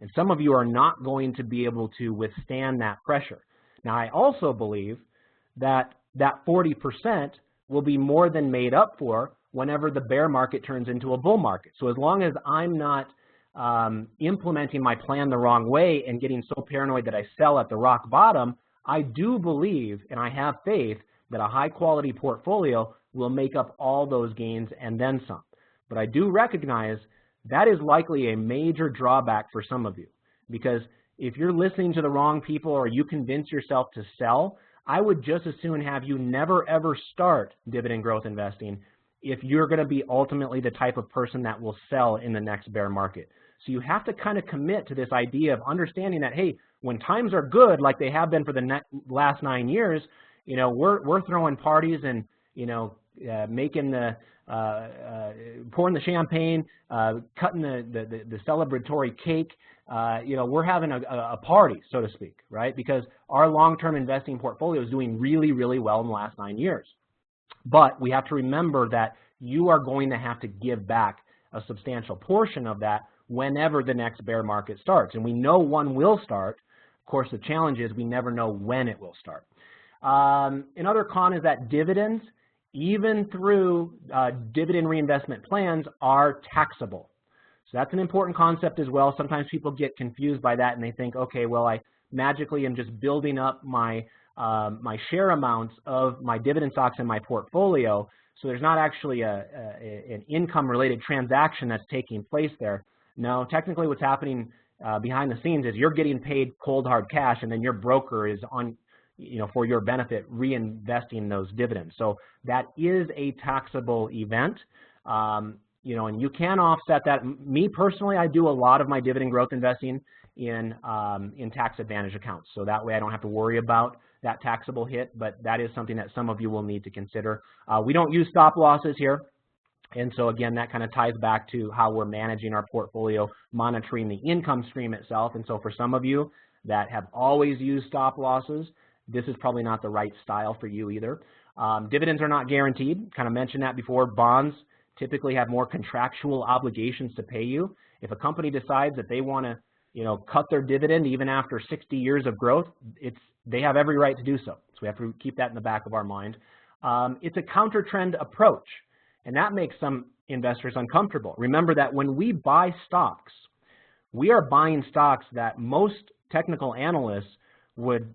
and some of you are not going to be able to withstand that pressure. Now, I also believe that that 40% will be more than made up for whenever the bear market turns into a bull market. So as long as I'm not implementing my plan the wrong way and getting so paranoid that I sell at the rock bottom, I do believe and I have faith that a high-quality portfolio will make up all those gains and then some. But I do recognize that is likely a major drawback for some of you, because if you're listening to the wrong people or you convince yourself to sell, I would just as soon have you never ever start dividend growth investing if you're going to be ultimately the type of person that will sell in the next bear market. So you have to kind of commit to this idea of understanding that, hey, when times are good, like they have been for the last 9 years, you know, we're throwing parties and, you know, making the pouring the champagne, cutting the celebratory cake. You know, we're having a party, so to speak, right? Because our long-term investing portfolio is doing really, really well in the last 9 years. But we have to remember that you are going to have to give back a substantial portion of that whenever the next bear market starts. And we know one will start. Of course, the challenge is we never know when it will start. Another con is that dividends, even through dividend reinvestment plans, are taxable. So that's an important concept as well. Sometimes people get confused by that and they think, okay, well, I magically am just building up my my share amounts of my dividend stocks in my portfolio, so there's not actually an income-related transaction that's taking place there. No, technically what's happening behind the scenes is you're getting paid cold hard cash, and then your broker is on, you know, for your benefit, reinvesting those dividends. So that is a taxable event, you know, and you can offset that. Me personally, I do a lot of my dividend growth investing in tax advantage accounts, so that way I don't have to worry about that taxable hit, but that is something that some of you will need to consider. We don't use stop losses here, and so again, that kind of ties back to how we're managing our portfolio, monitoring the income stream itself. And so for some of you that have always used stop losses, this is probably not the right style for you either. Dividends are not guaranteed. Kind of mentioned that before. Bonds typically have more contractual obligations to pay you. If a company decides that they want to, you know, cut their dividend even after 60 years of growth, they have every right to do so. So we have to keep that in the back of our mind. It's a counter-trend approach, and that makes some investors uncomfortable. Remember that when we buy stocks, we are buying stocks that most technical analysts would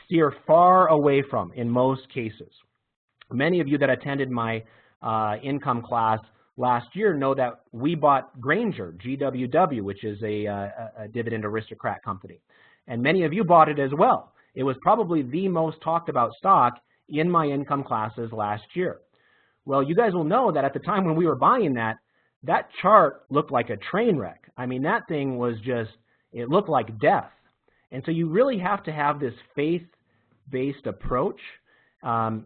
steer far away from in most cases. Many of you that attended my income class last year know that we bought Granger, GWW, which is a dividend aristocrat company. And many of you bought it as well. It was probably the most talked about stock in my income classes last year. Well, you guys will know that at the time when we were buying that, that chart looked like a train wreck. I mean, that thing was just, it looked like death. And so you really have to have this faith-based approach.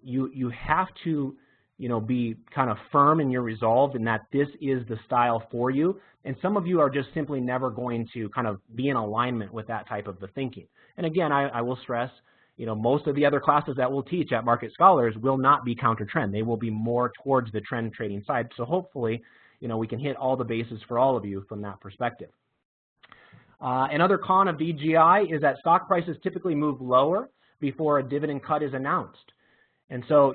You have to, you know, be kind of firm in your resolve in that this is the style for you. And some of you are just simply never going to kind of be in alignment with that type of the thinking. And again, I will stress, most of the other classes that we'll teach at Market Scholars will not be counter trend. They will be more towards the trend trading side. So hopefully, we can hit all the bases for all of you from that perspective. Another con of DGI is that stock prices typically move lower before a dividend cut is announced. And so,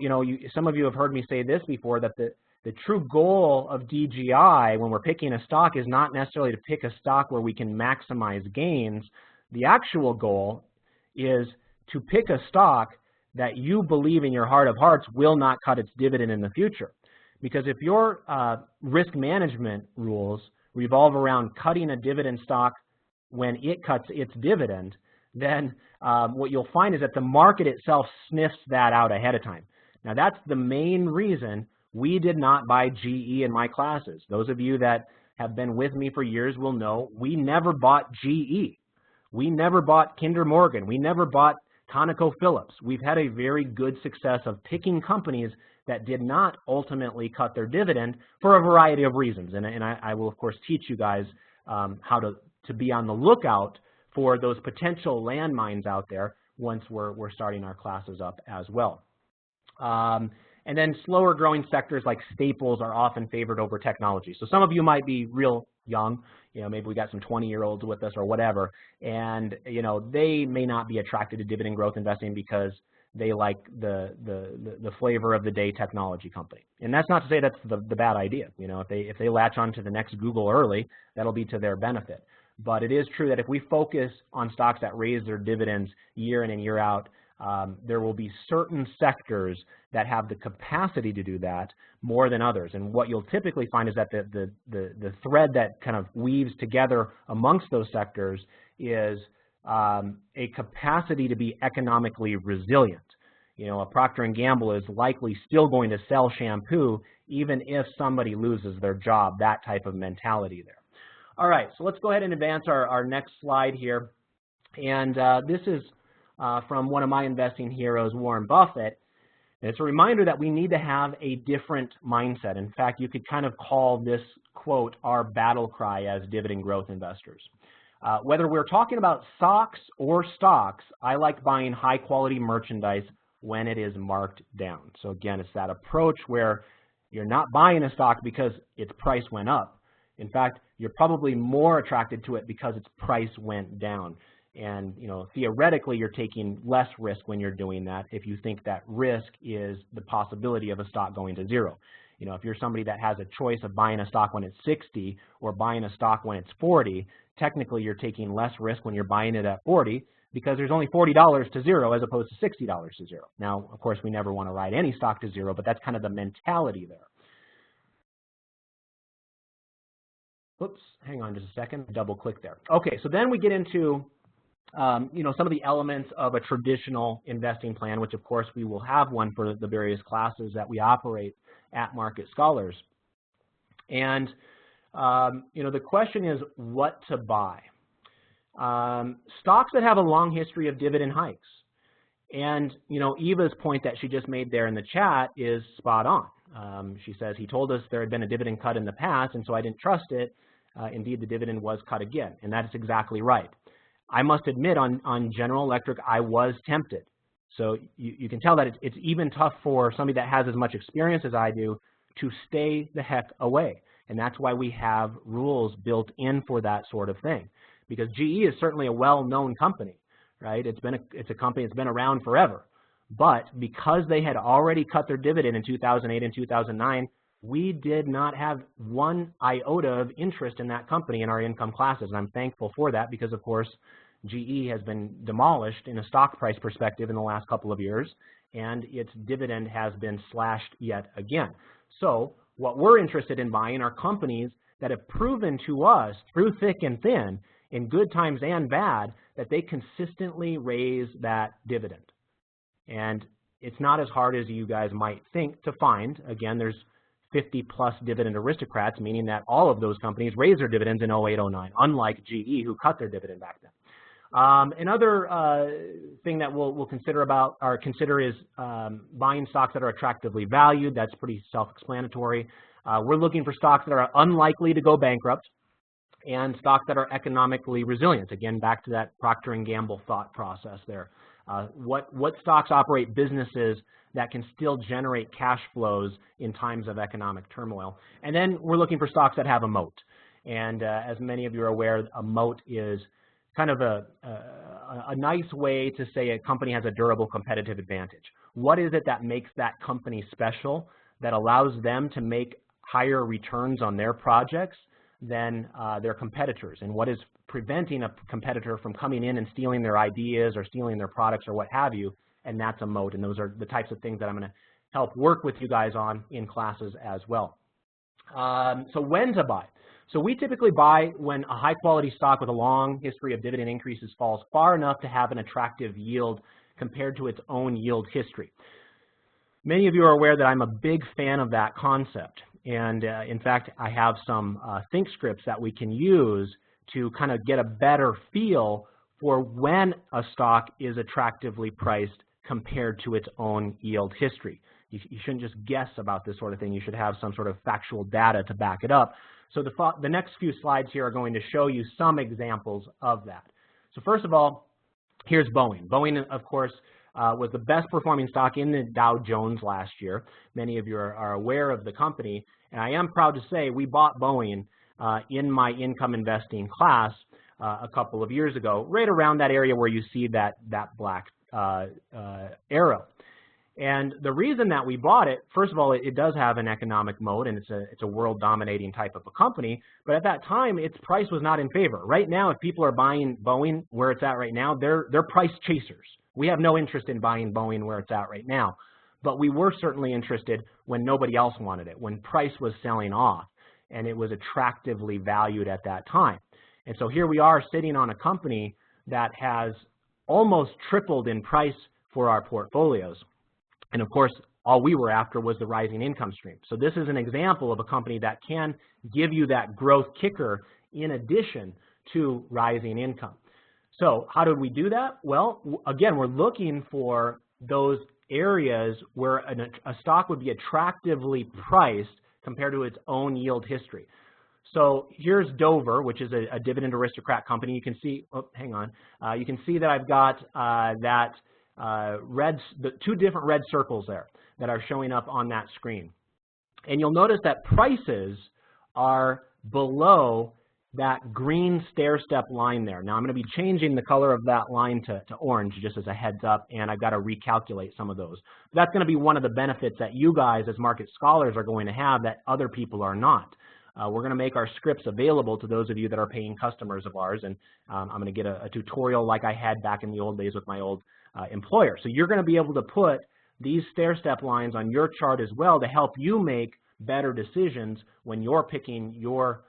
some of you have heard me say this before, that the true goal of DGI when we're picking a stock is not necessarily to pick a stock where we can maximize gains. The actual goal is to pick a stock that you believe in your heart of hearts will not cut its dividend in the future. Because if your risk management rules revolve around cutting a dividend stock when it cuts its dividend, then what you'll find is that the market itself sniffs that out ahead of time. Now, that's the main reason we did not buy GE in my classes. Those of you that have been with me for years will know we never bought GE. We never bought Kinder Morgan. We never bought ConocoPhillips. We've had a very good success of picking companies that did not ultimately cut their dividend for a variety of reasons. And I will, of course, teach you guys how to be on the lookout for those potential landmines out there once we're starting our classes up as well. And then slower growing sectors like staples are often favored over technology. So some of you might be real young, maybe we got some 20-year-olds with us or whatever, and they may not be attracted to dividend growth investing because they like the flavor of the day technology company. And that's not to say that's the bad idea. If they latch on to the next Google early, that'll be to their benefit. But it is true that if we focus on stocks that raise their dividends year in and year out, there will be certain sectors that have the capacity to do that more than others. And what you'll typically find is that the thread that kind of weaves together amongst those sectors is a capacity to be economically resilient. A Procter & Gamble is likely still going to sell shampoo even if somebody loses their job, that type of mentality there. All right, so let's go ahead and advance our next slide here. And this is from one of my investing heroes, Warren Buffett. And it's a reminder that we need to have a different mindset. In fact, you could kind of call this quote our battle cry as dividend growth investors. Whether we're talking about stocks or stocks, I like buying high quality merchandise when it is marked down. So again, it's that approach where you're not buying a stock because its price went up. In fact, you're probably more attracted to it because its price went down. And theoretically, you're taking less risk when you're doing that if you think that risk is the possibility of a stock going to zero. If you're somebody that has a choice of buying a stock when it's 60 or buying a stock when it's 40, technically you're taking less risk when you're buying it at 40 because there's only $40 to zero as opposed to $60 to zero. Now, of course, we never want to ride any stock to zero, but that's kind of the mentality there. Oops, hang on just a second, double click there. Okay, so then we get into some of the elements of a traditional investing plan, which of course we will have one for the various classes that we operate at Market Scholars. And, the question is what to buy. Stocks that have a long history of dividend hikes. And, Eva's point that she just made there in the chat is spot on. She says, he told us there had been a dividend cut in the past, and so I didn't trust it. Indeed, the dividend was cut again, and that is exactly right. I must admit, on General Electric, I was tempted. So you can tell that it's even tough for somebody that has as much experience as I do to stay the heck away. And that's why we have rules built in for that sort of thing. Because GE is certainly a well-known company, right? It's a company that's been around forever. But because they had already cut their dividend in 2008 and 2009, we did not have one iota of interest in that company in our income classes. And I'm thankful for that because, of course, GE has been demolished in a stock price perspective in the last couple of years, and its dividend has been slashed yet again. So what we're interested in buying are companies that have proven to us through thick and thin, in good times and bad, that they consistently raise that dividend. And it's not as hard as you guys might think to find. Again, there's 50-plus dividend aristocrats, meaning that all of those companies raised their dividends in 08, 09, unlike GE, who cut their dividend back then. Another thing that we'll consider is buying stocks that are attractively valued. That's pretty self-explanatory. We're looking for stocks that are unlikely to go bankrupt and stocks that are economically resilient. Again, back to that Procter & Gamble thought process there. What stocks operate businesses that can still generate cash flows in times of economic turmoil. And then we're looking for stocks that have a moat. And as many of you are aware, a moat is kind of a nice way to say a company has a durable competitive advantage. What is it that makes that company special that allows them to make higher returns on their projects than their competitors? And what is preventing a competitor from coming in and stealing their ideas or stealing their products or what have you? And that's a moat. And those are the types of things that I'm going to help work with you guys on in classes as well. So when to buy? So we typically buy when a high-quality stock with a long history of dividend increases falls far enough to have an attractive yield compared to its own yield history. Many of you are aware that I'm a big fan of that concept. And in fact, I have some think scripts that we can use to kind of get a better feel for when a stock is attractively priced compared to its own yield history. You shouldn't just guess about this sort of thing. You should have some sort of factual data to back it up. So the next few slides here are going to show you some examples of that. So first of all, here's Boeing. Boeing, of course, was the best performing stock in the Dow Jones last year. Many of you are aware of the company. And I am proud to say we bought Boeing in my income investing class a couple of years ago, right around that area where you see that black arrow. And the reason that we bought it, first of all, it does have an economic moat, and it's a world-dominating type of a company. But at that time, its price was not in favor. Right now, if people are buying Boeing where it's at right now, they're price chasers. We have no interest in buying Boeing where it's at right now. But we were certainly interested when nobody else wanted it, when price was selling off, and it was attractively valued at that time. And so here we are sitting on a company that has almost tripled in price for our portfolios. And of course, all we were after was the rising income stream. So this is an example of a company that can give you that growth kicker in addition to rising income. So how did we do that? Well, again, we're looking for those areas where a stock would be attractively priced compared to its own yield history. So here's Dover, which is a dividend aristocrat company. You can see, oh, hang on. You can see that I've got the two different red circles there that are showing up on that screen. And you'll notice that prices are below that green stair-step line there. Now I'm going to be changing the color of that line to orange just as a heads up, and I've got to recalculate some of those. That's going to be one of the benefits that you guys as market scholars are going to have that other people are not. We're going to make our scripts available to those of you that are paying customers of ours, and I'm going to get a tutorial like I had back in the old days with my old employer. So you're going to be able to put these stair-step lines on your chart as well to help you make better decisions when you're picking your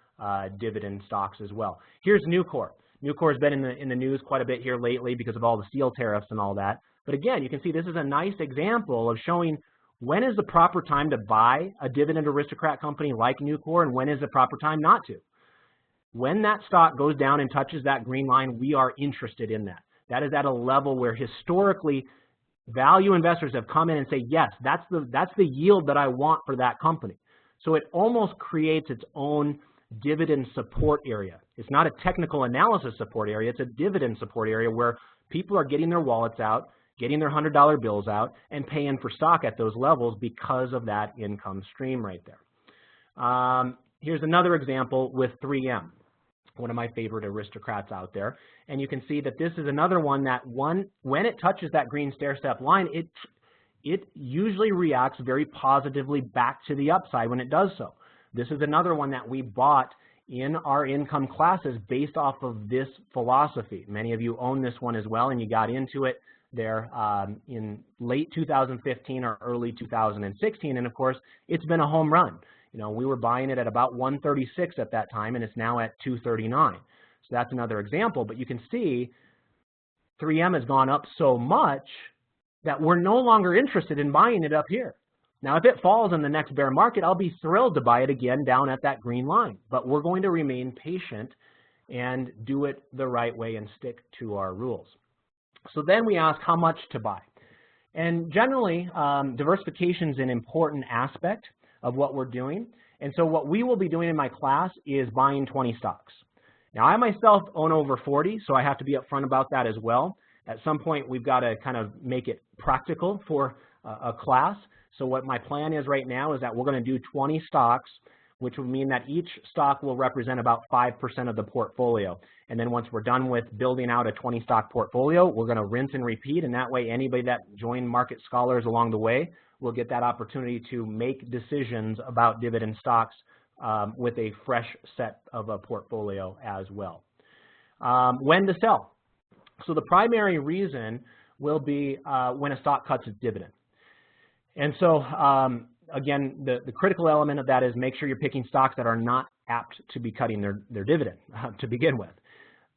dividend stocks as well. Here's Nucor. Nucor has been in the news quite a bit here lately because of all the steel tariffs and all that. But again, you can see this is a nice example of showing when is the proper time to buy a dividend aristocrat company like Nucor and when is the proper time not to. When that stock goes down and touches that green line, we are interested in that. That is at a level where historically value investors have come in and say, yes, that's the yield that I want for that company. So it almost creates its own dividend support area. It's not a technical analysis support area. It's a dividend support area where people are getting their wallets out, getting their $100 bills out, and paying for stock at those levels because of that income stream right there. Here's another example with 3M, one of my favorite aristocrats out there. And you can see that this is another one that when it touches that green stair-step line, it usually reacts very positively back to the upside when it does so. This is another one that we bought in our income classes based off of this philosophy. Many of you own this one as well, and you got into it there in late 2015 or early 2016, and of course, it's been a home run. You know, we were buying it at about 136 at that time, and it's now at 239. So that's another example, but you can see 3M has gone up so much that we're no longer interested in buying it up here. Now, if it falls in the next bear market, I'll be thrilled to buy it again down at that green line, but we're going to remain patient and do it the right way and stick to our rules. So then we ask how much to buy. And generally, diversification is an important aspect of what we're doing. And so what we will be doing in my class is buying 20 stocks. Now, I myself own over 40, so I have to be upfront about that as well. at some point we've got to kind of make it practical for a class. So what my plan is right now is that we're going to do 20 stocks, which would mean that each stock will represent about 5% of the portfolio. And then once we're done with building out a 20 stock portfolio, we're going to rinse and repeat, and that way anybody that joined Market Scholars along the way will get that opportunity to make decisions about dividend stocks with a fresh set of a portfolio as well. When to sell. So the primary reason will be when a stock cuts its dividend. And so again, the critical element of that is make sure you're picking stocks that are not apt to be cutting their dividend to begin with.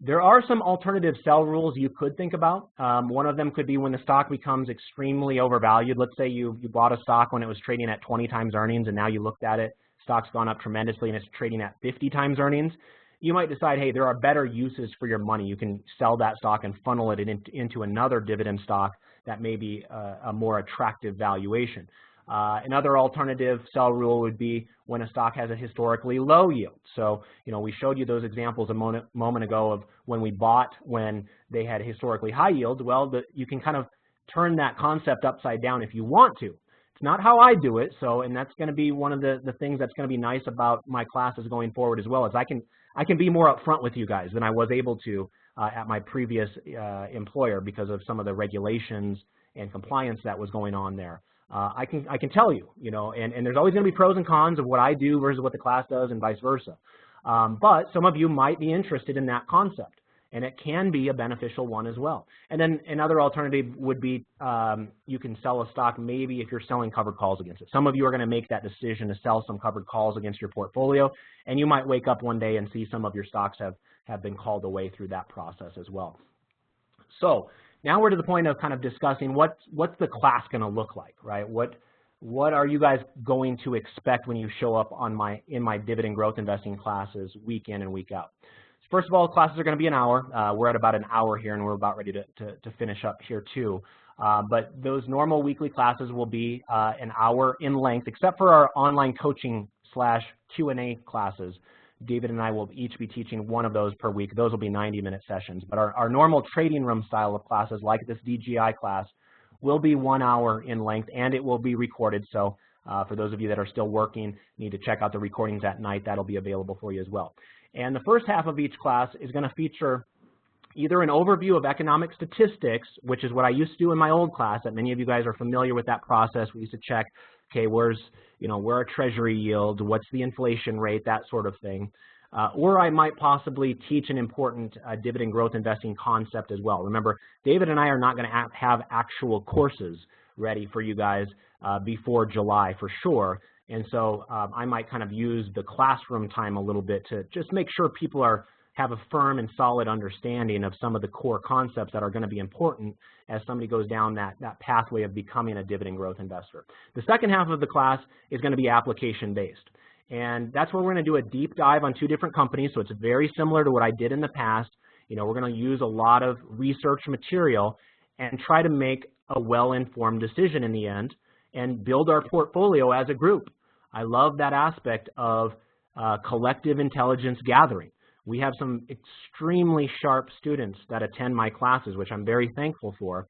There are some alternative sell rules you could think about. One of them could be when the stock becomes extremely overvalued. Let's say you bought a stock when it was trading at 20 times earnings, and now you looked at it, stock's gone up tremendously and it's trading at 50 times earnings. You might decide, hey, there are better uses for your money. You can sell that stock and funnel it into another dividend stock that may be a more attractive valuation. Another alternative sell rule would be when a stock has a historically low yield. So, we showed you those examples a moment ago of when we bought when they had historically high yields. Well, you can kind of turn that concept upside down if you want to. It's not how I do it, and that's going to be one of the things that's going to be nice about my classes going forward as well, is I can be more upfront with you guys than I was able to at my previous employer because of some of the regulations and compliance that was going on there. I can tell you, and there's always going to be pros and cons of what I do versus what the class does and vice versa. But some of you might be interested in that concept, and it can be a beneficial one as well. And then another alternative would be you can sell a stock maybe if you're selling covered calls against it. Some of you are going to make that decision to sell some covered calls against your portfolio, and you might wake up one day and see some of your stocks have been called away through that process as well. So now we're to the point of kind of discussing what's the class going to look like, right? What are you guys going to expect when you show up in my dividend growth investing classes week in and week out? So first of all, classes are going to be an hour. We're at about an hour here, and we're about ready to finish up here too. But those normal weekly classes will be an hour in length, except for our online coaching / Q&A classes. David and I will each be teaching one of those per week. Those will be 90-minute sessions. But our normal trading room style of classes, like this DGI class, will be 1 hour in length, and it will be recorded. So for those of you that are still working, need to check out the recordings at night. That'll be available for you as well. And the first half of each class is going to feature either an overview of economic statistics, which is what I used to do in my old class, that many of you guys are familiar with that process. We used to check, okay, where are treasury yields, what's the inflation rate, that sort of thing. Or I might possibly teach an important dividend growth investing concept as well. Remember, David and I are not going to have actual courses ready for you guys before July for sure. And so I might kind of use the classroom time a little bit to just make sure people have a firm and solid understanding of some of the core concepts that are going to be important as somebody goes down that pathway of becoming a dividend growth investor. The second half of the class is going to be application-based. And that's where we're going to do a deep dive on 2 different companies, so it's very similar to what I did in the past. We're going to use a lot of research material and try to make a well-informed decision in the end and build our portfolio as a group. I love that aspect of collective intelligence gathering. We have some extremely sharp students that attend my classes, which I'm very thankful for.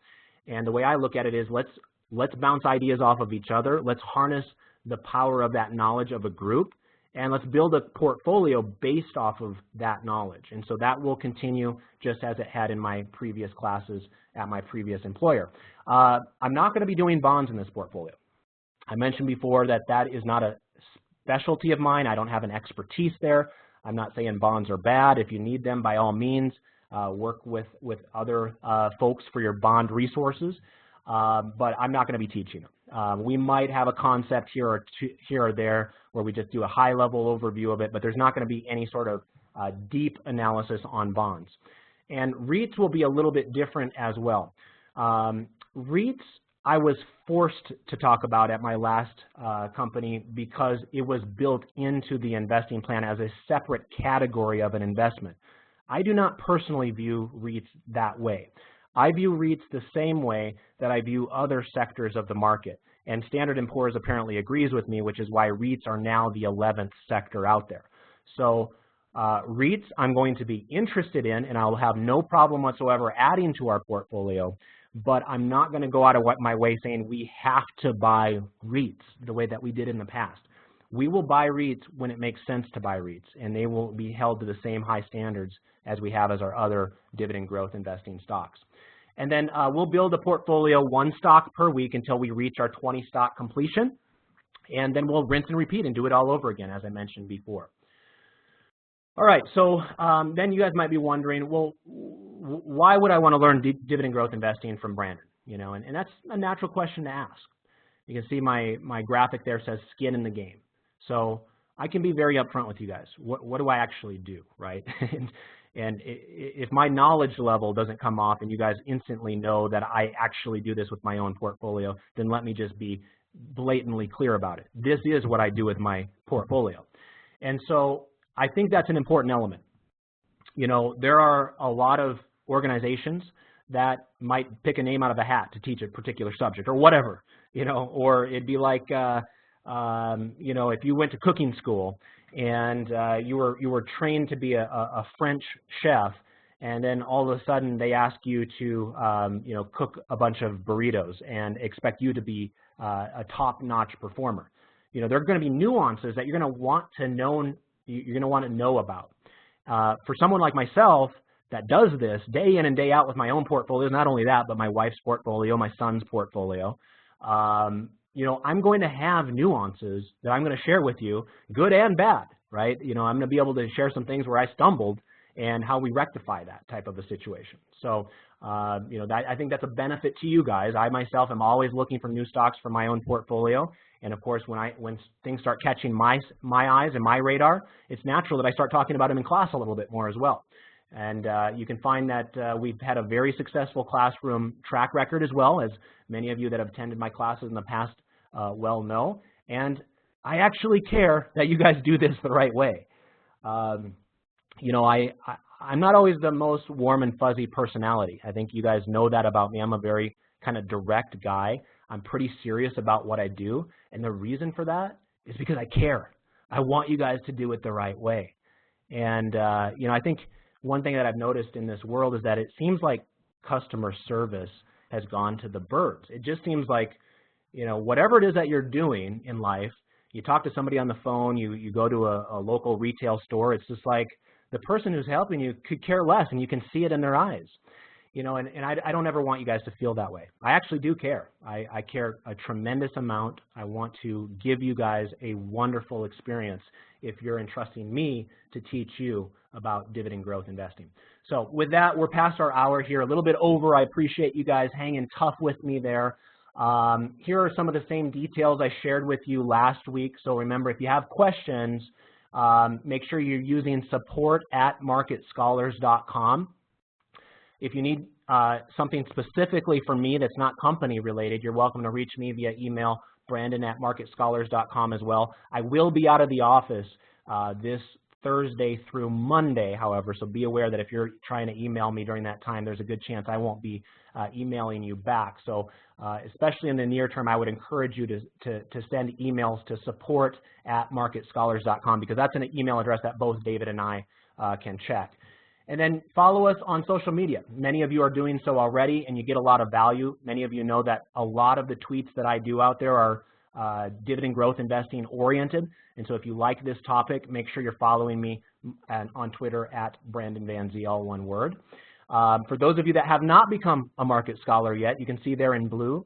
And the way I look at it is let's bounce ideas off of each other. Let's harness the power of that knowledge of a group, and let's build a portfolio based off of that knowledge. And so that will continue just as it had in my previous classes at my previous employer. I'm not going to be doing bonds in this portfolio. I mentioned before that is not a specialty of mine. I don't have an expertise there. I'm not saying bonds are bad. If you need them, by all means, work with other folks for your bond resources. But I'm not going to be teaching them. We might have a concept here or there where we just do a high-level overview of it, but there's not going to be any sort of deep analysis on bonds. And REITs will be a little bit different as well. REITs, I was forced to talk about at my last company because it was built into the investing plan as a separate category of an investment. I do not personally view REITs that way. I view REITs the same way that I view other sectors of the market. And Standard & Poor's apparently agrees with me, which is why REITs are now the 11th sector out there. So REITs I'm going to be interested in, and I'll have no problem whatsoever adding to our portfolio, but I'm not going to go out of my way saying we have to buy REITs the way that we did in the past. We will buy REITs when it makes sense to buy REITs, and they will be held to the same high standards as we have as our other dividend growth investing stocks. And then we'll build a portfolio 1 stock per week until we reach our 20 stock completion, and then we'll rinse and repeat and do it all over again, as I mentioned before. All right, so then you guys might be wondering, well, why would I want to learn dividend growth investing from Brandon? You know, and that's a natural question to ask. You can see my graphic there says skin in the game. So I can be very upfront with you guys. What do I actually do, right? and if my knowledge level doesn't come off and you guys instantly know that I actually do this with my own portfolio, then let me just be blatantly clear about it. This is what I do with my portfolio. And so I think that's an important element. You know, there are a lot of organizations that might pick a name out of a hat to teach a particular subject or whatever, you know, or it'd be like, you know, if you went to cooking school and you were trained to be a French chef, and then all of a sudden they ask you to, you know, cook a bunch of burritos and expect you to be a top-notch performer. You know, there are going to be nuances that you're going to want to know about. For someone like myself that does this day in and day out with my own portfolios, not only that, but my wife's portfolio, my son's portfolio, you know, I'm going to have nuances that I'm going to share with you, good and bad, right? You know, I'm going to be able to share some things where I stumbled and how we rectify that type of a situation. So, you know, I think that's a benefit to you guys. I myself am always looking for new stocks for my own portfolio. And of course, when things start catching my eyes and my radar, it's natural that I start talking about them in class a little bit more as well. And you can find that we've had a very successful classroom track record as well, as many of you that have attended my classes in the past well know. And I actually care that you guys do this the right way. You know, I'm not always the most warm and fuzzy personality. I think you guys know that about me. I'm a very kind of direct guy. I'm pretty serious about what I do. And the reason for that is because I care. I want you guys to do it the right way. And, you know, I think one thing that I've noticed in this world is that it seems like customer service has gone to the birds. It just seems like, you know, whatever it is that you're doing in life, you talk to somebody on the phone, you go to a local retail store, it's just like the person who's helping you could care less, and you can see it in their eyes. You know, and I don't ever want you guys to feel that way. I actually do care. I care a tremendous amount. I want to give you guys a wonderful experience if you're entrusting me to teach you about dividend growth investing. So with that, we're past our hour here, a little bit over. I appreciate you guys hanging tough with me there. Here are some of the same details I shared with you last week. So remember, if you have questions, make sure you're using support@marketscholars.com. If you need something specifically from me that's not company related, you're welcome to reach me via email, brandon@marketscholars.com as well. I will be out of the office this Thursday through Monday, however, so be aware that if you're trying to email me during that time, there's a good chance I won't be emailing you back. So especially in the near term, I would encourage you to send emails to support@marketscholars.com, because that's an email address that both David and I can check. And then follow us on social media. Many of you are doing so already, and you get a lot of value. Many of you know that a lot of the tweets that I do out there are dividend growth investing oriented. And so if you like this topic, make sure you're following me on Twitter @BrandonVanZ, all one word. For those of you that have not become a market scholar yet, you can see there in blue,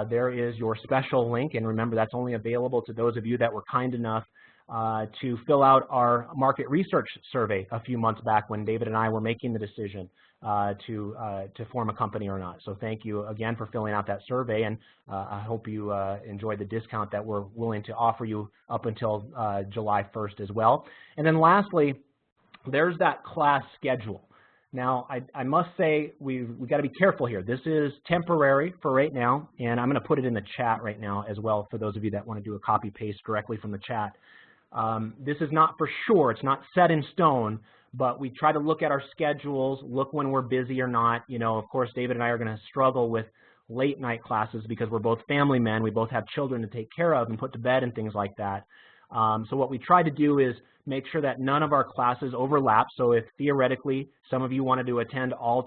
there is your special link. And remember, that's only available to those of you that were kind enough to fill out our market research survey a few months back when David and I were making the decision to form a company or not. So thank you again for filling out that survey, and I hope you enjoyed the discount that we're willing to offer you up until July 1st as well. And then lastly, there's that class schedule. Now, I must say we've got to be careful here. This is temporary for right now, and I'm going to put it in the chat right now as well for those of you that want to do a copy paste directly from the chat. This is not for sure. It's not set in stone, but we try to look at our schedules, look when we're busy or not. You know, of course, David and I are going to struggle with late night classes because we're both family men. We both have children to take care of and put to bed and things like that. So what we try to do is make sure that none of our classes overlap. So if theoretically some of you wanted to attend all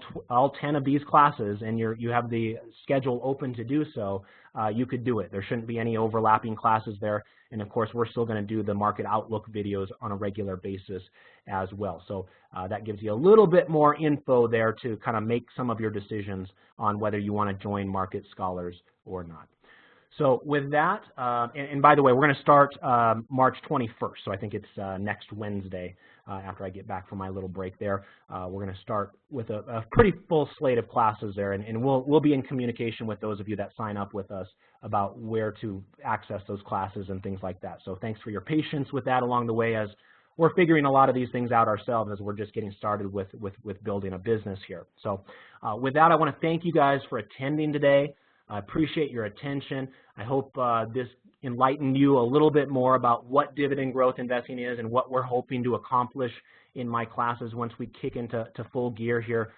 10 of these classes and you have the schedule open to do so, you could do it. There shouldn't be any overlapping classes there. And of course, we're still going to do the market outlook videos on a regular basis as well. So that gives you a little bit more info there to kind of make some of your decisions on whether you want to join Market Scholars or not. So with that, and by the way, we're going to start March 21st. So I think it's next Wednesday after I get back from my little break there. We're going to start with a pretty full slate of classes there, and we'll be in communication with those of you that sign up with us about where to access those classes and things like that. So thanks for your patience with that along the way, as we're figuring a lot of these things out ourselves as we're just getting started with building a business here. So with that, I want to thank you guys for attending today. I appreciate your attention. I hope this enlightened you a little bit more about what dividend growth investing is and what we're hoping to accomplish in my classes once we kick into full gear here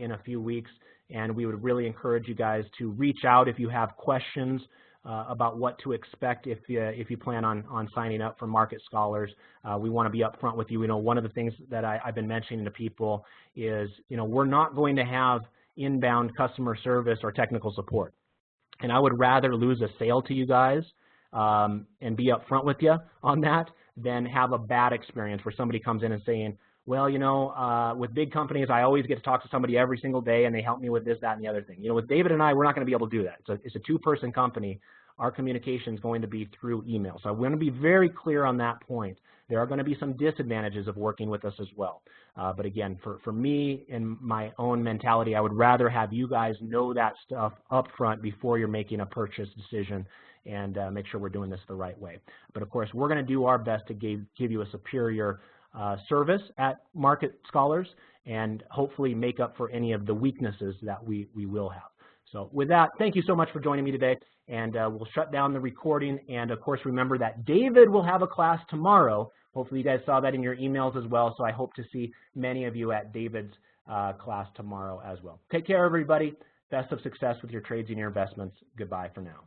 in a few weeks. And we would really encourage you guys to reach out if you have questions about what to expect if you plan on signing up for Market Scholars. We want to be upfront with you. You know, one of the things that I've been mentioning to people is, you know, we're not going to have inbound customer service or technical support. And I would rather lose a sale to you guys and be upfront with you on that than have a bad experience where somebody comes in and saying, well, you know, with big companies, I always get to talk to somebody every single day and they help me with this, that, and the other thing. You know, with David and I, we're not going to be able to do that. It's a two-person company. Our communication is going to be through email. So I want to be very clear on that point. There are going to be some disadvantages of working with us as well. But again, for me and my own mentality, I would rather have you guys know that stuff up front before you're making a purchase decision and make sure we're doing this the right way. But of course, we're going to do our best to give you a superior service at Market Scholars and hopefully make up for any of the weaknesses that we will have. So with that, thank you so much for joining me today, and we'll shut down the recording. And of course, remember that David will have a class tomorrow. Hopefully you guys saw that in your emails as well, so I hope to see many of you at David's class tomorrow as well. Take care, everybody. Best of success with your trades and your investments. Goodbye for now.